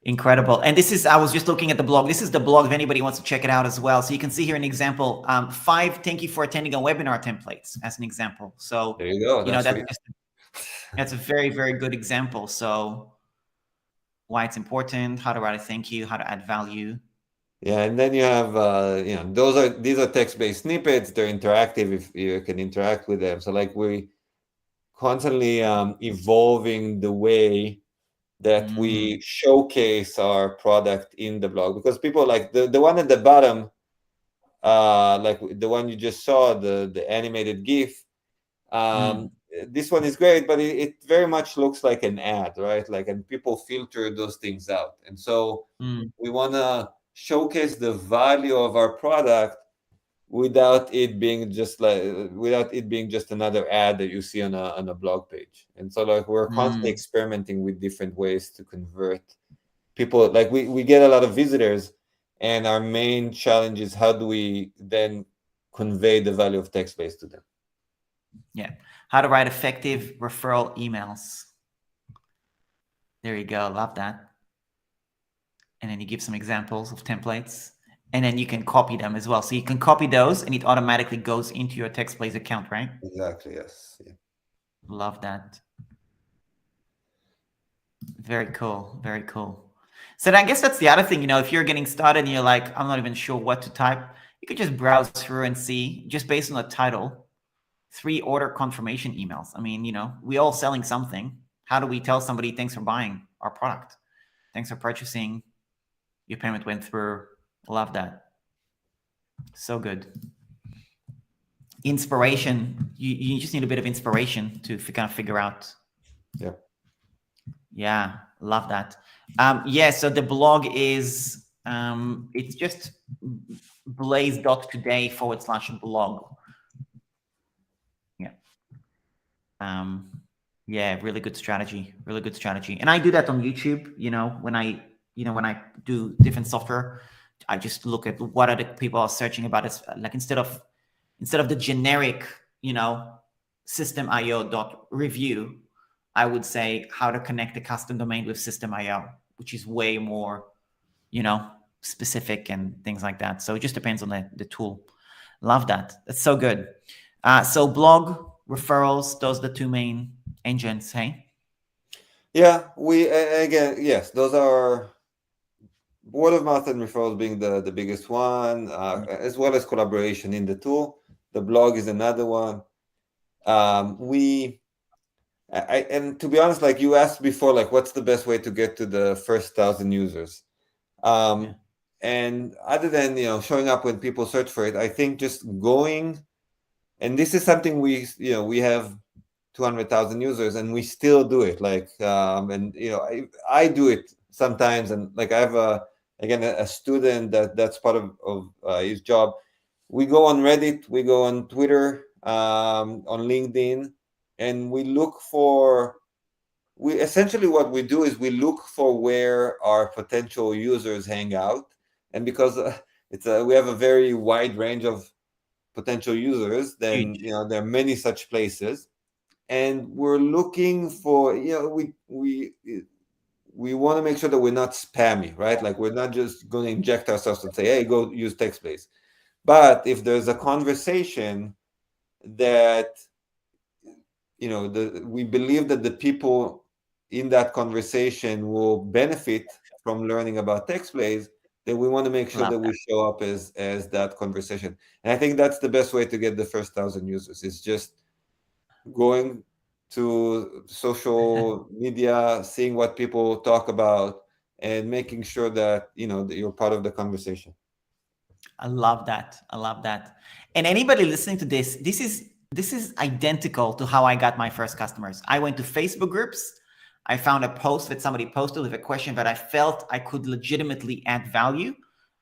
Incredible. And I was just looking at the blog. This is the blog if anybody wants to check it out as well. So you can see here an example, 5 thank you for attending a webinar templates as an example. So there you go. That's a very, very good example. So why it's important, how to write a thank you, how to add value. Yeah, and then you have these are text-based snippets. They're interactive if you can interact with them. So we constantly evolving the way that we showcase our product in the blog, because people like the one at the bottom, like the one you just saw, the animated GIF. This one is great, but it very much looks like an ad, right? And people filter those things out, and so we want to showcase the value of our product without it being just another ad that you see on a blog page. And so we're constantly experimenting with different ways to convert people. We get a lot of visitors, and our main challenge is how do we then convey the value of text-based to them. Yeah, how to write effective referral emails. There you go. Love that. And then you give some examples of templates, and then you can copy them as well. So you can copy those and it automatically goes into your TextBlaze account, right? Exactly, yes. Yeah. Love that. Very cool. Very cool. So I guess that's the other thing, if you're getting started and you're like, I'm not even sure what to type, you could just browse through and see, just based on the title, 3 order confirmation emails. I mean, we all selling something. How do we tell somebody, thanks for buying our product? Thanks for purchasing. Your payment went through. Love that. So good. Inspiration. You just need a bit of inspiration to kind of figure out. Yeah. Yeah. Love that. Yeah. So the blog is, it's just blaze.today/blog. Yeah. Yeah. Really good strategy. Really good strategy. And I do that on YouTube, when I do different software, I just look at what other people are searching about. It's like instead of the generic, system.io.review, I would say how to connect a custom domain with system.io, which is way more, specific and things like that. So it just depends on the tool. Love that. That's so good. So blog, referrals, those are the 2 main engines, hey? Yeah, yes, those are word of mouth and referrals being the biggest one, as well as collaboration in the tool. The blog is another one. And to be honest, like you asked before, like what's the best way to get to the first 1,000 users? Yeah. And other than showing up when people search for it, I think just going, and this is something we have 200,000 users and we still do it. Like and I do it sometimes, and like I have a student that's part of his job. We go on Reddit, we go on Twitter, on LinkedIn, and we essentially what we do is we look for where our potential users hang out. And because we have a very wide range of potential users, then Huge. there are many such places, and we're looking for we want to make sure that we're not spammy, right? Like we're not just going to inject ourselves and say, hey, go use TextBase. But if there's a conversation that we believe that the people in that conversation will benefit from learning about TextBase, then we want to make sure Love that we that. show up as that conversation. And I think that's the best way to get the first 1,000 users. Is just going to social media, seeing what people talk about, and making sure that that you're part of the conversation. I love that. I love that. And anybody listening to this is identical to how I got my first customers. I went to Facebook groups. I found a post that somebody posted with a question that I felt I could legitimately add value,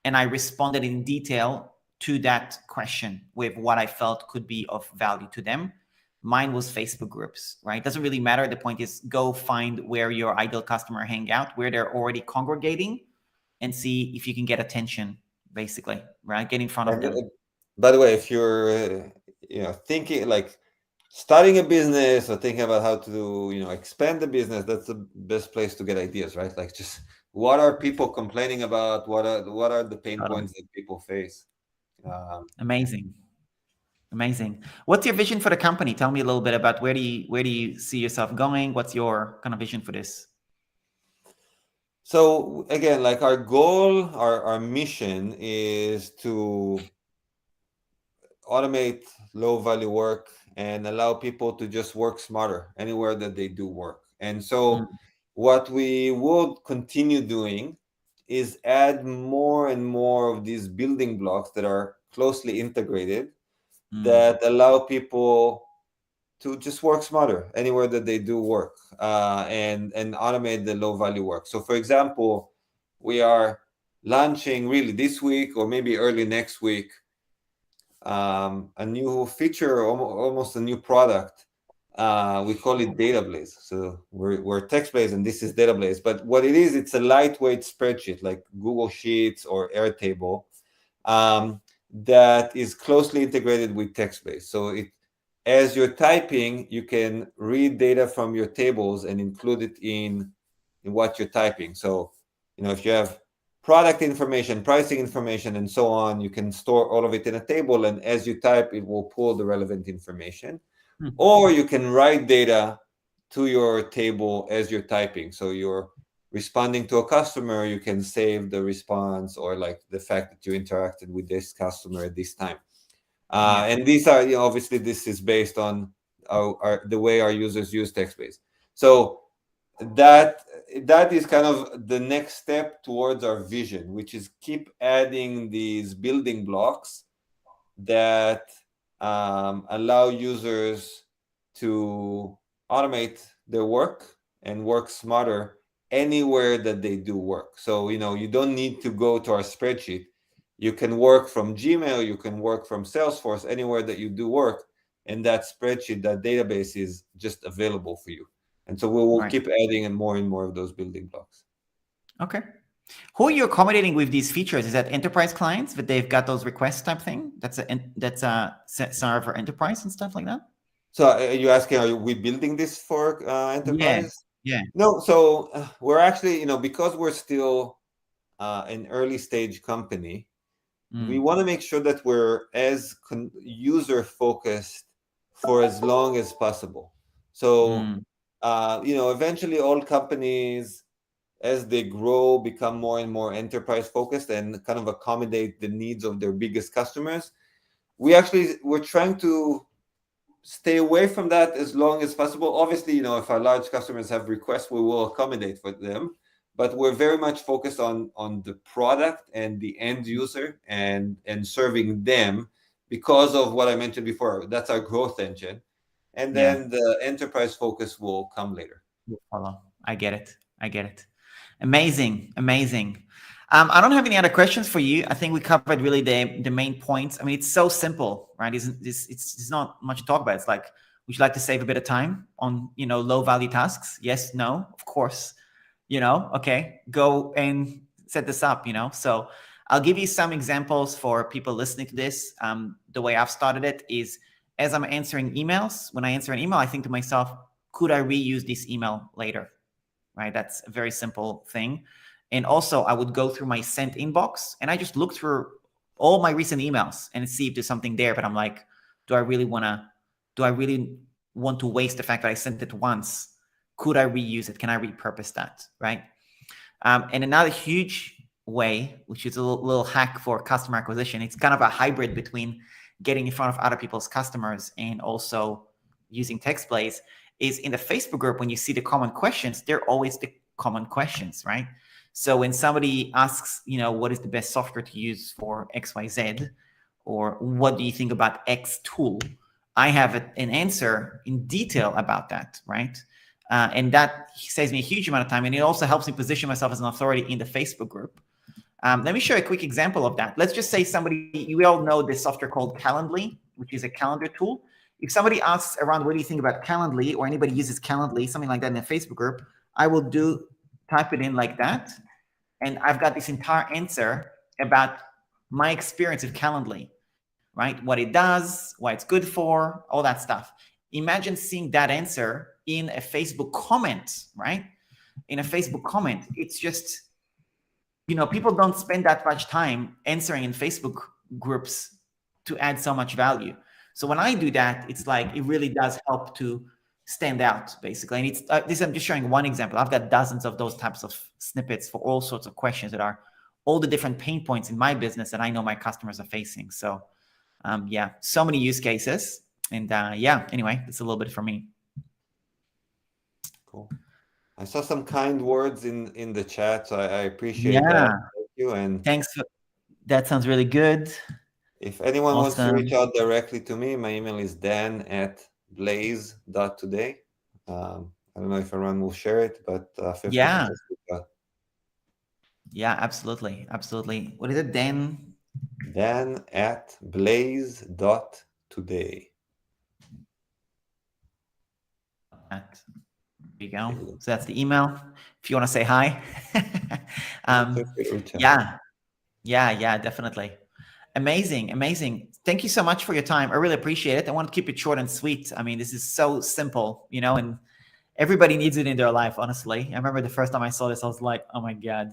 and I responded in detail to that question with what I felt could be of value to them. Mine was Facebook groups, right? Doesn't really matter. The point is go find where your ideal customer hang out, where they're already congregating, and see if you can get attention, basically, right? Get in front of And them. by the way, if you're thinking like starting a business or thinking about how to expand the business, that's the best place to get ideas, right? Like just what are people complaining about, what are the pain Totally. points that people face. Amazing. Amazing. What's your vision for the company? Tell me a little bit about where do you see yourself going? What's your kind of vision for this? So again, like our goal, our mission is to automate low value work and allow people to just work smarter anywhere that they do work. And so Mm, what we would continue doing is add more and more of these building blocks that are closely integrated, mm, that allow people to just work smarter anywhere that they do work, and automate the low value work. So for example, we are launching really this week or maybe early next week a new feature, almost a new product. We call it Database. So we're text-based and this is Database. But what it is, it's a lightweight spreadsheet like Google Sheets or Airtable, that is closely integrated with text-based. So as you're typing, you can read data from your tables and include it in what you're typing. So, if you have product information, pricing information, and so on, you can store all of it in a table, and as you type, it will pull the relevant information. mm. Or you can write data to your table as you're typing. So you're responding to a customer, you can save the response or like the fact that you interacted with this customer at this time. Yeah. And these are, obviously, this is based on the way our users use text-based. So that that is kind of the next step towards our vision, which is keep adding these building blocks that allow users to automate their work and work smarter anywhere that they do work. So, you don't need to go to our spreadsheet. You can work from Gmail, you can work from Salesforce, anywhere that you do work, and that spreadsheet, that database is just available for you. And so we will Right. keep adding and more of those building blocks. Okay. Who are you accommodating with these features? Is that enterprise clients that they've got those requests type thing? That's a server enterprise and stuff like that. So are you asking, are we building this for Yeah. enterprise? Yeah. No, so we're actually, because we're still an early stage company, we Mm, want to make sure that we're as user focused for as long as possible. So, mm, eventually all companies as they grow, become more and more enterprise focused and kind of accommodate the needs of their biggest customers. We're trying to stay away from that as long as possible. Obviously, if our large customers have requests, we will accommodate for them. But we're very much focused on the product and the end user and serving them because of what I mentioned before. That's our growth engine. And then the enterprise focus will come later. Follow. I get it. Amazing. I don't have any other questions for you. I think we covered really the main points. I mean, it's so simple, right? It's not much to talk about. It's like, would you like to save a bit of time on, low value tasks? Yes, no, of course. Okay, go and set this up, So I'll give you some examples for people listening to this. The way I've started it is, as I'm answering emails, when I answer an email, I think to myself, could I reuse this email later? Right? That's a very simple thing. And also I would go through my sent inbox and I just look through all my recent emails and see if there's something there. But I'm like, do I really want to waste the fact that I sent it once? Could I reuse it? Can I repurpose that? Right? And another huge way, which is a little hack for customer acquisition, it's kind of a hybrid between getting in front of other people's customers and also using text plays, is in the Facebook group, when you see the common questions, they're always the common questions, right? So when somebody asks, what is the best software to use for XYZ, or what do you think about X tool, I have an answer in detail about that, right? And that saves me a huge amount of time. And it also helps me position myself as an authority in the Facebook group. Let me show a quick example of that. Let's just say we all know this software called Calendly, which is a calendar tool. If somebody asks around, what do you think about Calendly, or anybody uses Calendly, something like that in the Facebook group, I will type it in like that. And I've got this entire answer about my experience with Calendly, right? What it does, why it's good for, all that stuff. Imagine seeing that answer in a Facebook comment, right? In a Facebook comment, it's just, people don't spend that much time answering in Facebook groups to add so much value. So when I do that, it's like, it really does help to stand out, basically. And it's I'm just showing one example. I've got dozens of those types of snippets for all sorts of questions that are all the different pain points in my business that I know my customers are facing. So so many use cases. And anyway, that's a little bit for me. Cool. I saw some kind words in the chat, so I appreciate that. Thank you. And thanks. That sounds really good. If anyone wants to reach out directly to me, my email is dan@blaze.today. I don't know if everyone will share it, but feel free to just do that. Yeah, absolutely. What is it, Dan? Dan@blaze.today. There you go. So that's the email. If you want to say hi. Yeah, definitely. Amazing. Thank you so much for your time. I really appreciate it. I want to keep it short and sweet. I mean, this is so simple, and everybody needs it in their life, honestly. I remember the first time I saw this, I was like, oh my God,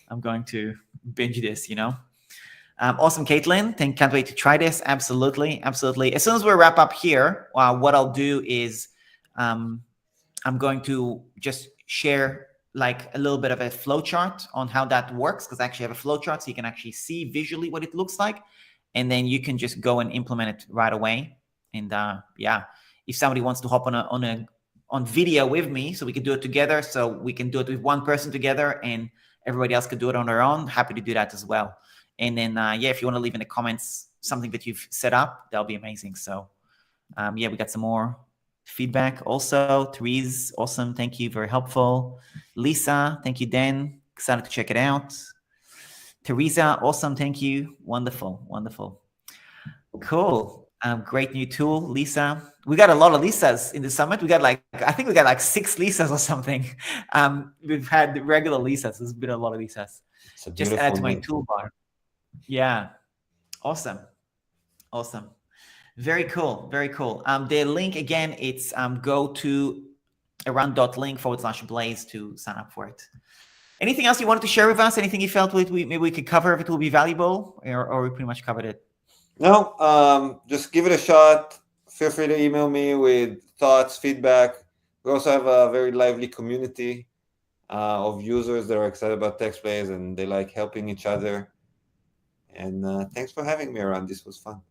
I'm going to binge this, Awesome, Caitlin. Can't wait to try this. Absolutely. As soon as we wrap up here, what I'll do is I'm going to just share like a little bit of a flow chart on how that works, because I actually have a flow chart so you can actually see visually what it looks like, and then you can just go and implement it right away. And if somebody wants to hop on video with me, so we can do it together, so we can do it with one person together and everybody else could do it on their own, happy to do that as well. And then if you want to leave in the comments something that you've set up, that'll be amazing. So we got some more feedback also. Therese, awesome, thank you, very helpful. Lisa, thank you. Dan, excited to check it out. Teresa, awesome, thank you. Wonderful. Cool. Great new tool. Lisa, we got a lot of Lisas in the summit. I think we got like 6 Lisas or something. We've had the regular Lisas. There's been a lot of Lisas. Just add to my toolbar. Yeah, awesome. Very cool. The link again, it's go to around.link/blaze to sign up for it. Anything else you wanted to share with us? Anything you felt maybe we could cover if it will be valuable, or we pretty much covered it? No, just give it a shot. Feel free to email me with thoughts, feedback. We also have a very lively community. of users that are excited about TextBlaze and they like helping each other. And thanks for having me around. This was fun.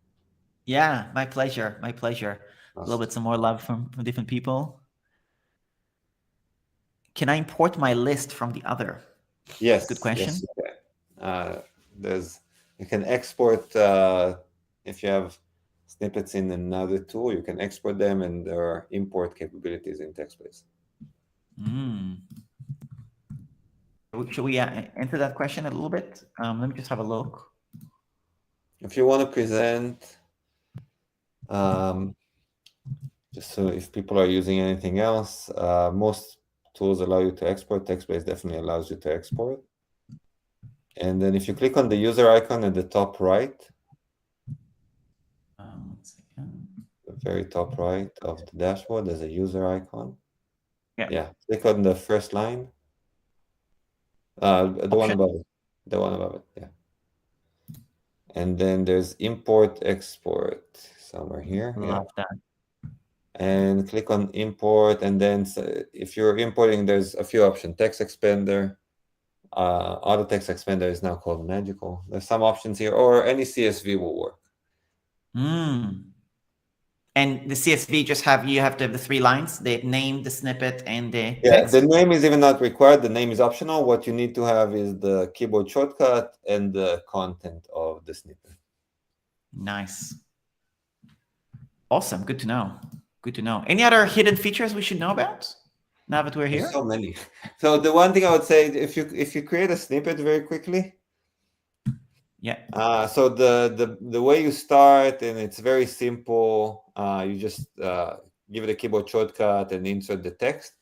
Yeah, my pleasure. My pleasure. A little bit some more love from different people. Can I import my list from the other? Yes. Good question. Yes, you can. You can export if you have snippets in another tool, you can export them, and there are import capabilities in TextBlaze. Should we answer that question a little bit? Let me just have a look. If you want to present, just so if people are using anything else, most tools allow you to export. TextBlaze definitely allows you to export. And then if you click on the user icon at the top right, 1 second. the very top right of the dashboard, there's a user icon. Yeah. Yeah, click on the first line. The one above it. The one above it, yeah. And then there's import export somewhere here. Love that. And click on import, and then if you're importing, there's a few options. Text expander, auto text expander is now called Magical. There's some options here, or any CSV will work. And the CSV just you have the 3 lines, the name, the snippet, and the text. The name is even not required. The name is optional. What you need to have is the keyboard shortcut and the content of the snippet. Nice. Awesome. Good to know. Good to know. Any other hidden features we should know about now that we're here? There's so many. So the one thing I would say, if you create a snippet very quickly, so the way you start, and it's very simple. You just give it a keyboard shortcut and insert the text.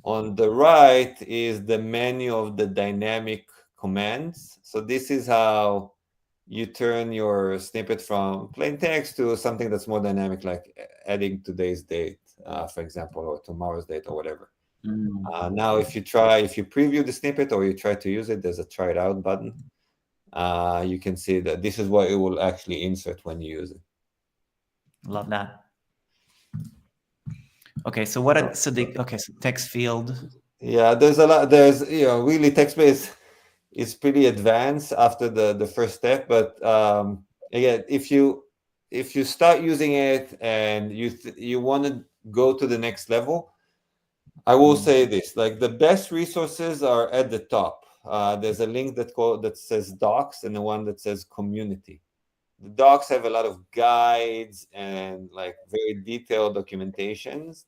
On the right is the menu of the dynamic commands. So this is how you turn your snippet from plain text to something that's more dynamic, like adding today's date, for example, or tomorrow's date or whatever. Now, if you preview the snippet or you try to use it, there's a try it out button. You can see that this is what it will actually insert when you use it. Love that. Okay, so so text field. Yeah, there's a lot. There's really TextBlaze is pretty advanced after the first step, but again, if you start using it and you want to go to the next level, I will say this: like, the best resources are at the top. There's a link that says Docs and the one that says Community. The Docs have a lot of guides and like very detailed documentations.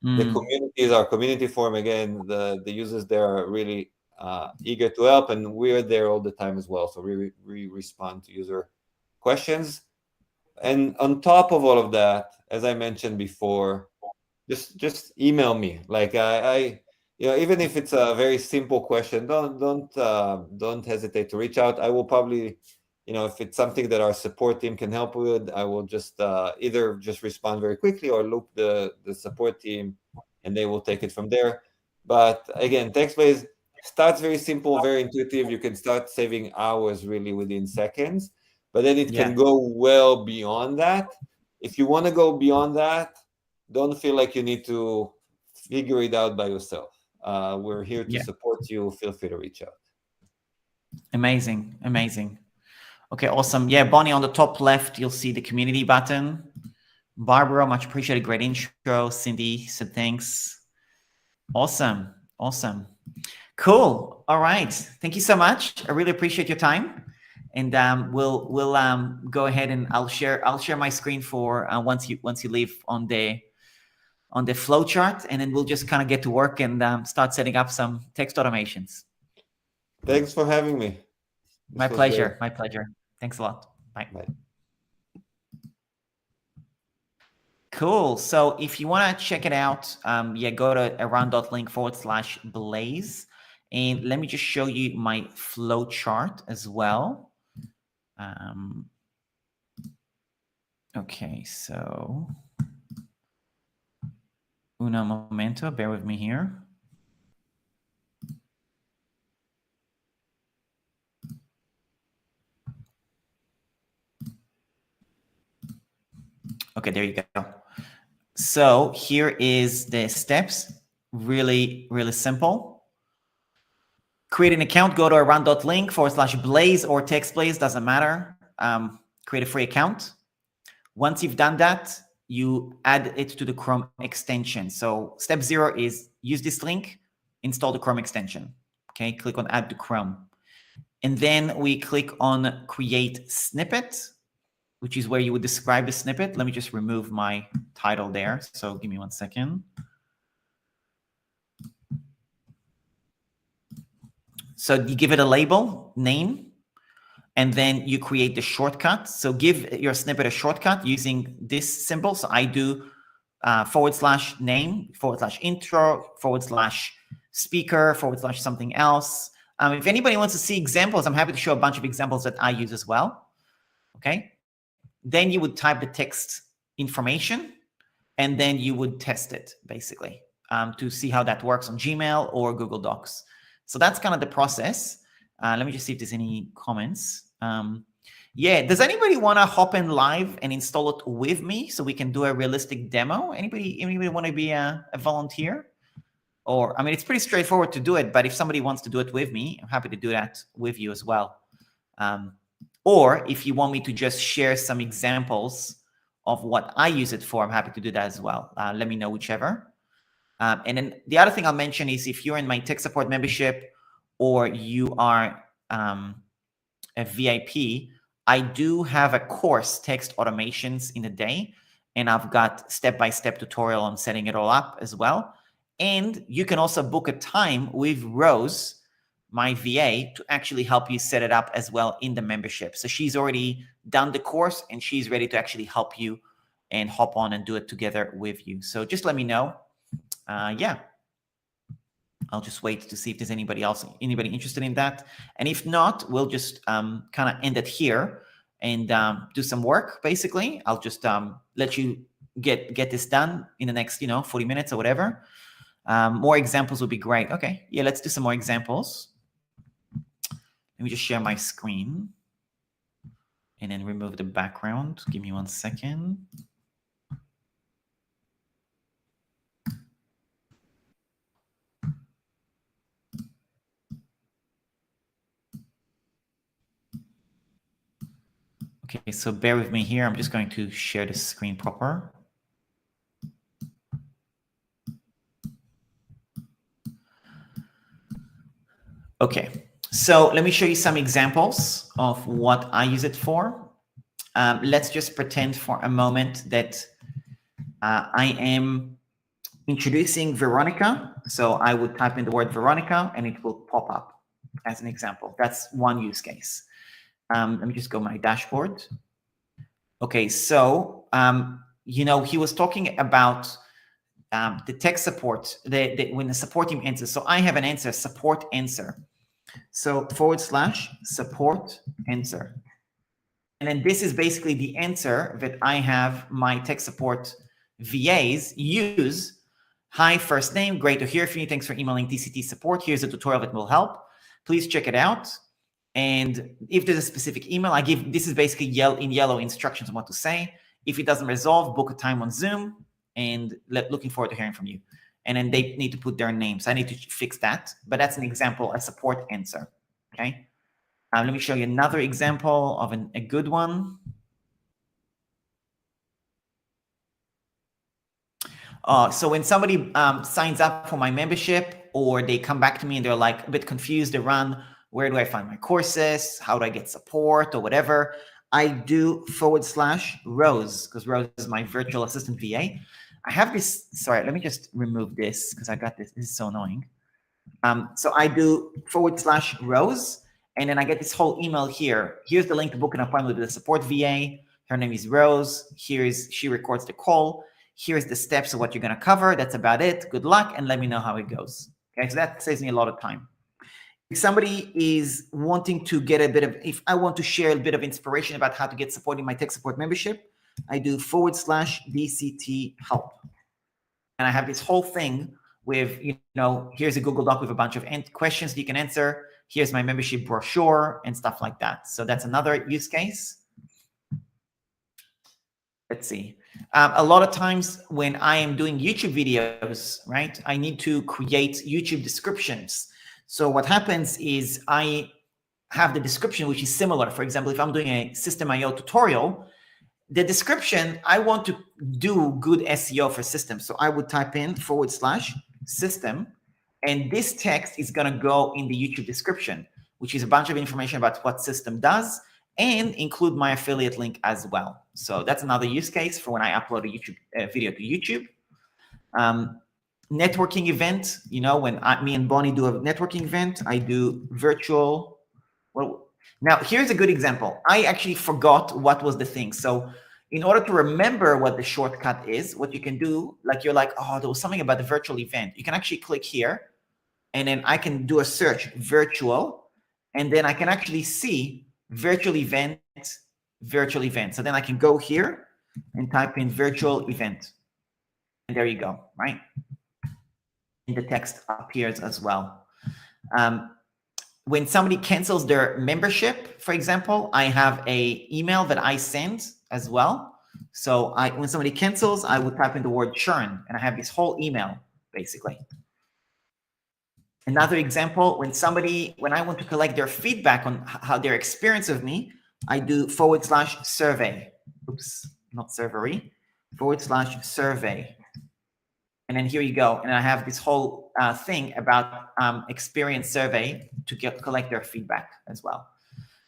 The communities are community forum. Again, the users there are really eager to help, and we're there all the time as well. So we respond to user questions. And on top of all of that, as I mentioned before, just email me. Like even if it's a very simple question, don't hesitate to reach out. I will probably, if it's something that our support team can help with, I will just either just respond very quickly or loop the support team, and they will take it from there. But again, TextBlaze starts very simple, very intuitive. You can start saving hours really within seconds, but then it can go well beyond that. If you want to go beyond that, don't feel like you need to figure it out by yourself. We're here to support you. Feel free to reach out. Amazing. Okay, awesome. Yeah, Bonnie, on the top left, you'll see the community button. Barbara, much appreciated. Great intro. Cindy said thanks. Awesome. Cool. All right. Thank you so much. I really appreciate your time. And we'll go ahead and I'll share my screen for once you leave on the flow chart, and then we'll just kind of get to work and start setting up some text automations. Thanks for having me. My pleasure. Thanks a lot. Bye. Cool. So if you want to check it out, go to around.link/blaze. And let me just show you my flow chart as well. Okay, so uno momento, bear with me here. Okay, there you go. So here is the steps. Really, really simple. create an account, go to around.link/blaze or text blaze, doesn't matter. Create a free account. Once you've done that, you add it to the Chrome extension. So step 0 is use this link, install the Chrome extension. Okay, click on add to Chrome. And then we click on create snippet, which is where you would describe the snippet. Let me just remove my title there. So give me 1 second. So you give it a label, name, and then you create the shortcut. So give your snippet a shortcut using this symbol. So I do /name, /intro, /speaker, /something else. If anybody wants to see examples, I'm happy to show a bunch of examples that I use as well. Okay. Then you would type the text information, and then you would test it basically to see how that works on Gmail or Google Docs. So that's kind of the process. Let me just see if there's any comments. Yeah, does anybody want to hop in live and install it with me so we can do a realistic demo? Anybody want to be a volunteer? Or, I mean, it's pretty straightforward to do it, but if somebody wants to do it with me, I'm happy to do that with you as well. Or if you want me to just share some examples of what I use it for, I'm happy to do that as well. Let me know whichever. And then the other thing I'll mention is if you're in my tech support membership or you are a VIP, I do have a course, Text Automations in a Day, and I've got step-by-step tutorial on setting it all up as well. And you can also book a time with Rose, my VA, to actually help you set it up as well in the membership. So she's already done the course and she's ready to actually help you and hop on and do it together with you. So just let me know. Yeah, I'll just wait to see if there's anybody interested in that. And if not, we'll just kind of end it here and do some work. Basically, I'll just let you get this done in the next 40 minutes or whatever. More examples would be great. Okay, yeah, let's do some more examples. Let me just share my screen and then remove the background. Give me 1 second. Okay, so bear with me here. I'm just going to share the screen proper. Okay, so let me show you some examples of what I use it for. Let's just pretend for a moment that I am introducing Veronica. So I would type in the word Veronica and it will pop up as an example. That's one use case. Let me just go my dashboard. Okay, so, he was talking about the tech support, when the support team answers. So I have an answer, support answer. So /support answer. And then this is basically the answer that I have my tech support VAs use. Hi, first name, great to hear from you. Thanks for emailing DCT support. Here's a tutorial that will help. Please check it out. And if there's a specific email, I give, this is basically in yellow instructions on what to say. If it doesn't resolve, book a time on Zoom and looking forward to hearing from you. And then they need to put their names. I need to fix that, but that's an example, a support answer, okay? Let me show you another example of a good one. So when somebody signs up for my membership or they come back to me and they're like a bit confused around where do I find my courses? How do I get support or whatever? I do /Rose because Rose is my virtual assistant VA. I have this, sorry, let me just remove this because I got this. This is so annoying. So I do /Rose and then I get this whole email here. Here's the link to book an appointment with the support VA. Her name is Rose. She records the call. Here's the steps of what you're going to cover. That's about it. Good luck and let me know how it goes. Okay, so that saves me a lot of time. If somebody is wanting to get if I want to share a bit of inspiration about how to get support in my tech support membership, I do /DCT help. And I have this whole thing with, here's a Google Doc with a bunch of questions that you can answer. Here's my membership brochure and stuff like that. So that's another use case. Let's see. A lot of times when I am doing YouTube videos, right, I need to create YouTube descriptions. So what happens is I have the description, which is similar. For example, if I'm doing a System.io tutorial, the description, I want to do good SEO for systems. So I would type in /system, and this text is going to go in the YouTube description, which is a bunch of information about what system does, and include my affiliate link as well. So that's another use case for when I upload a YouTube video to YouTube. Networking event, you know, when me and Bonnie do a networking event, I do virtual. Well, now here's a good example. I actually forgot what was the thing. So in order to remember what the shortcut is, what you can do, like you're like, oh, there was something about the virtual event. You can actually click here, and then I can do a search, virtual, and then I can actually see virtual event, virtual event. So then I can go here and type in virtual event. And there you go, right? And the text appears as well. When somebody cancels their membership, for example, I have a email that I send as well. So when somebody cancels, I would type in the word churn, and I have this whole email, basically. Another example, when I want to collect their feedback on how their experience of me, I do /survey. Oops, not servery, /survey. And then here you go. And I have this whole thing about experience survey to collect their feedback as well.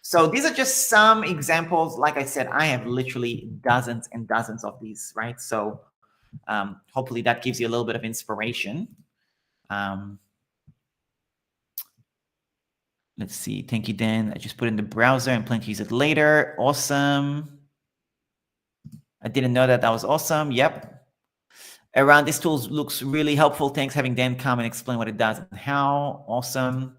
So these are just some examples. Like I said, I have literally dozens and dozens of these, right? So hopefully that gives you a little bit of inspiration. Let's see. Thank you, Dan. I just put it in the browser and plan to use it later. Awesome. I didn't know that. That was awesome. Yep. Around this tool looks really helpful. Thanks having Dan come and explain what it does and how. Awesome.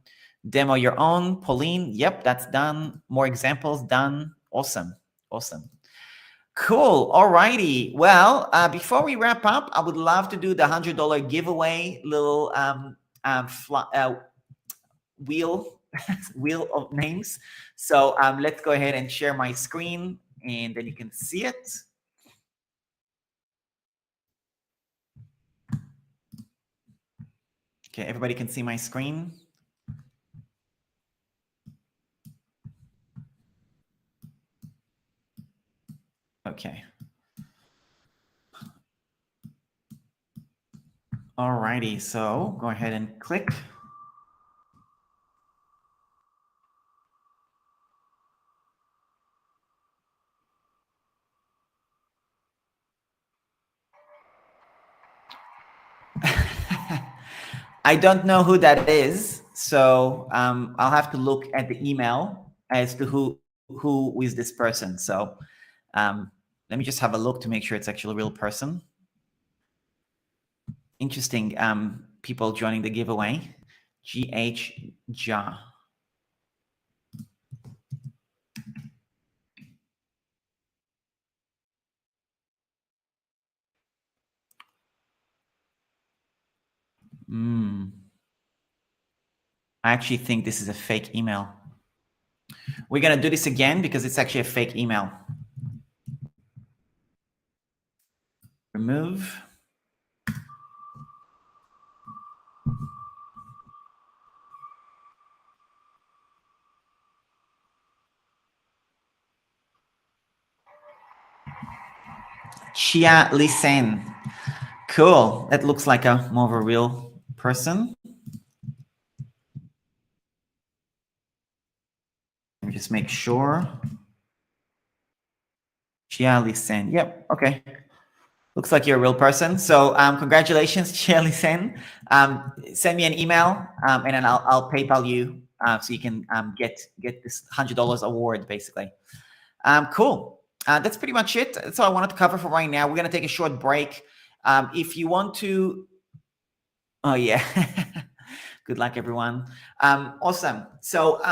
Demo your own. Pauline. Yep, that's done. More examples done. Awesome. Awesome. Cool. All righty. Well, before we wrap up, I would love to do the $100 giveaway little wheel of names. So let's go ahead and share my screen, and then you can see it. Okay, everybody can see my screen. Okay. All righty, so go ahead and click. I don't know who that is, so I'll have to look at the email as to who is this person. So let me just have a look to make sure it's actually a real person. Interesting. People joining the giveaway. GH Ja. I actually think this is a fake email. We're going to do this again because it's actually a fake email. Remove. Chia Lisen. Cool. That looks like more of a real person. Let me just make sure. Chia Lisen. Yep. Okay. Looks like you're a real person. So congratulations, Chia Lisen. Send me an email and then I'll PayPal you so you can get this $100 award, basically. Cool. That's pretty much it. That's all I wanted to cover for right now. We're going to take a short break. If you want to, oh yeah, good luck everyone. Awesome. So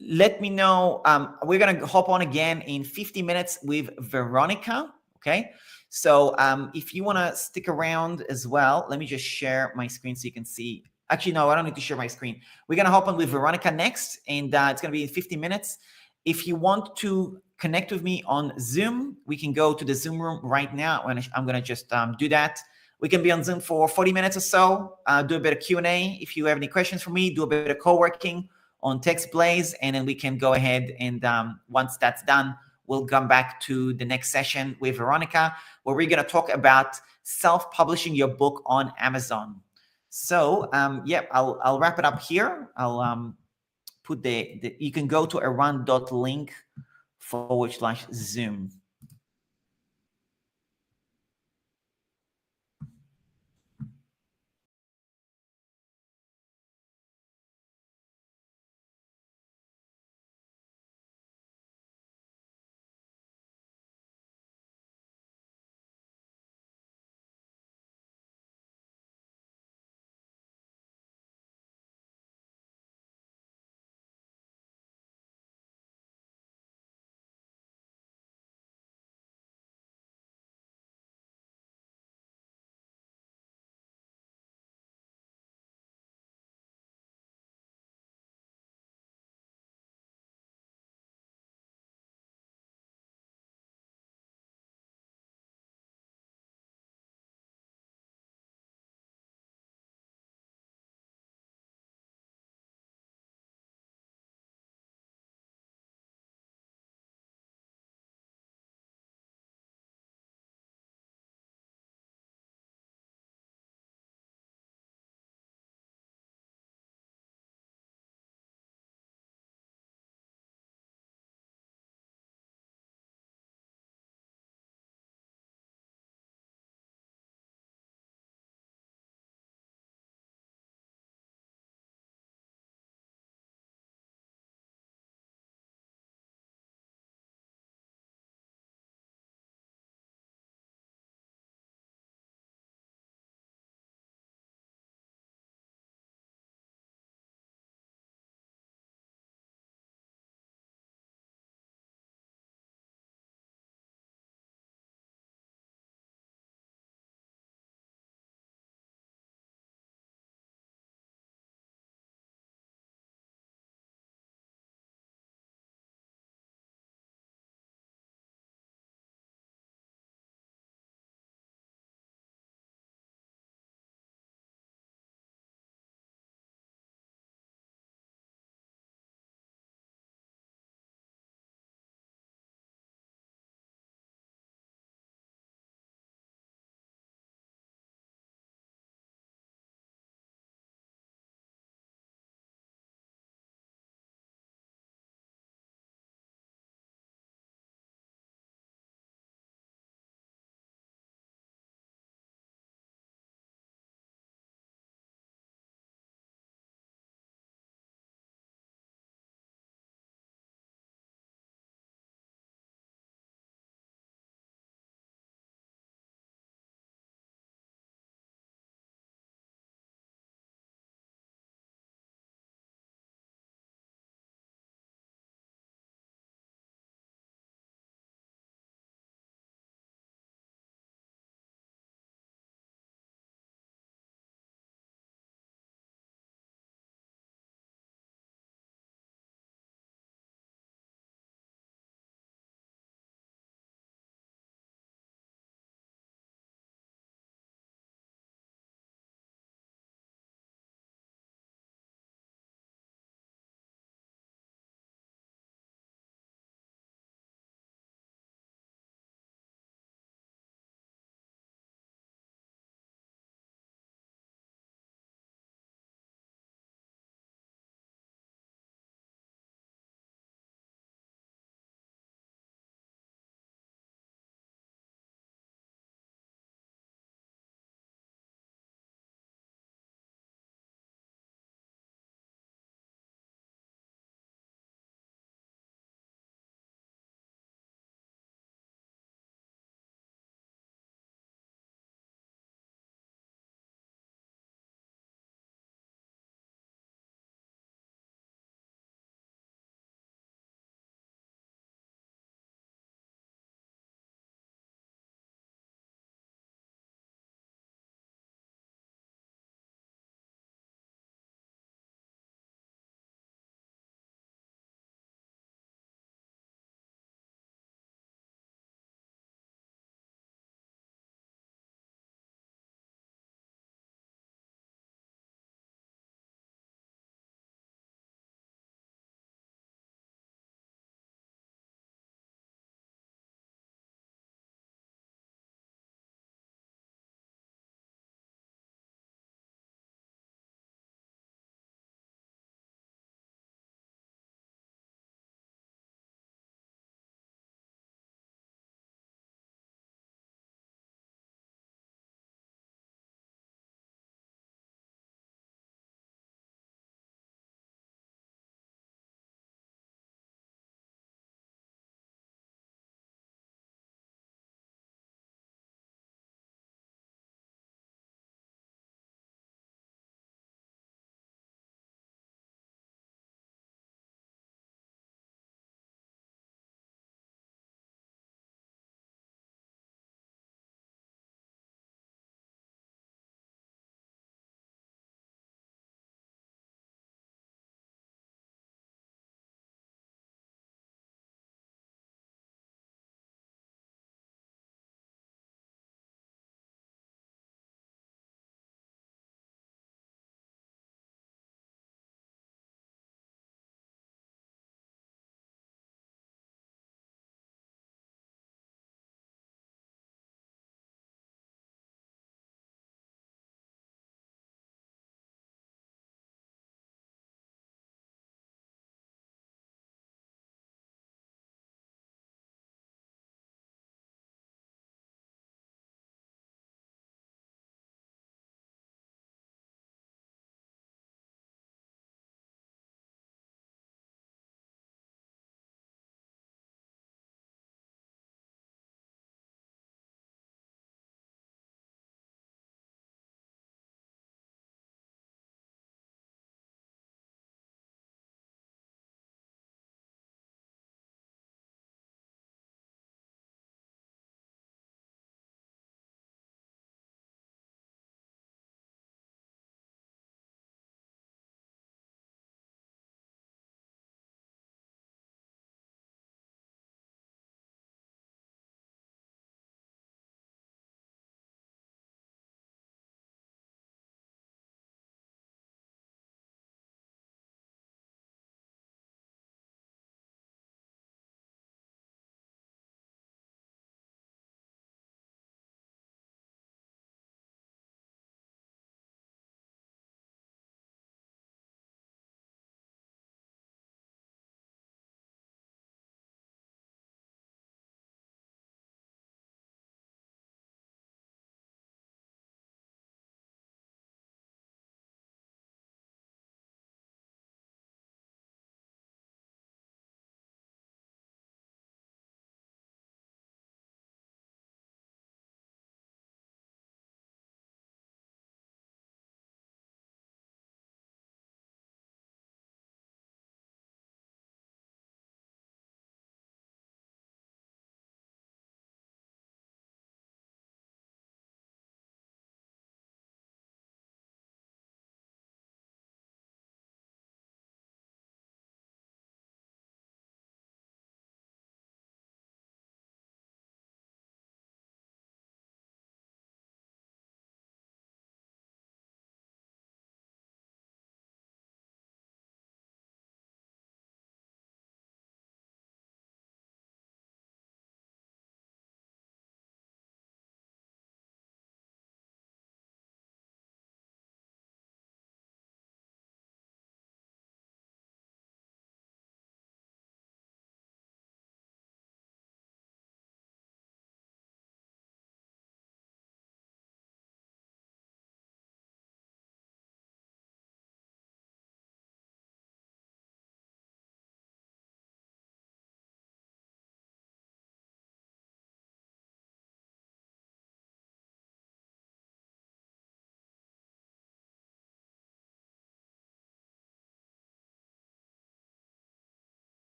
let me know. We're going to hop on again in 50 minutes with Veronica. Okay. So if you want to stick around as well, let me just share my screen so you can see. Actually, no, I don't need to share my screen. We're going to hop on with Veronica next, and it's going to be in 50 minutes. If you want to connect with me on Zoom, we can go to the Zoom room right now. And I'm going to just do that. We can be on Zoom for 40 minutes or so, do a bit of Q&A. If you have any questions for me, do a bit of co-working on TextBlaze, and then we can go ahead and once that's done, we'll come back to the next session with Veronica, where we're going to talk about self-publishing your book on Amazon. So yeah, I'll wrap it up here. I'll put you can go to aran.link/Zoom.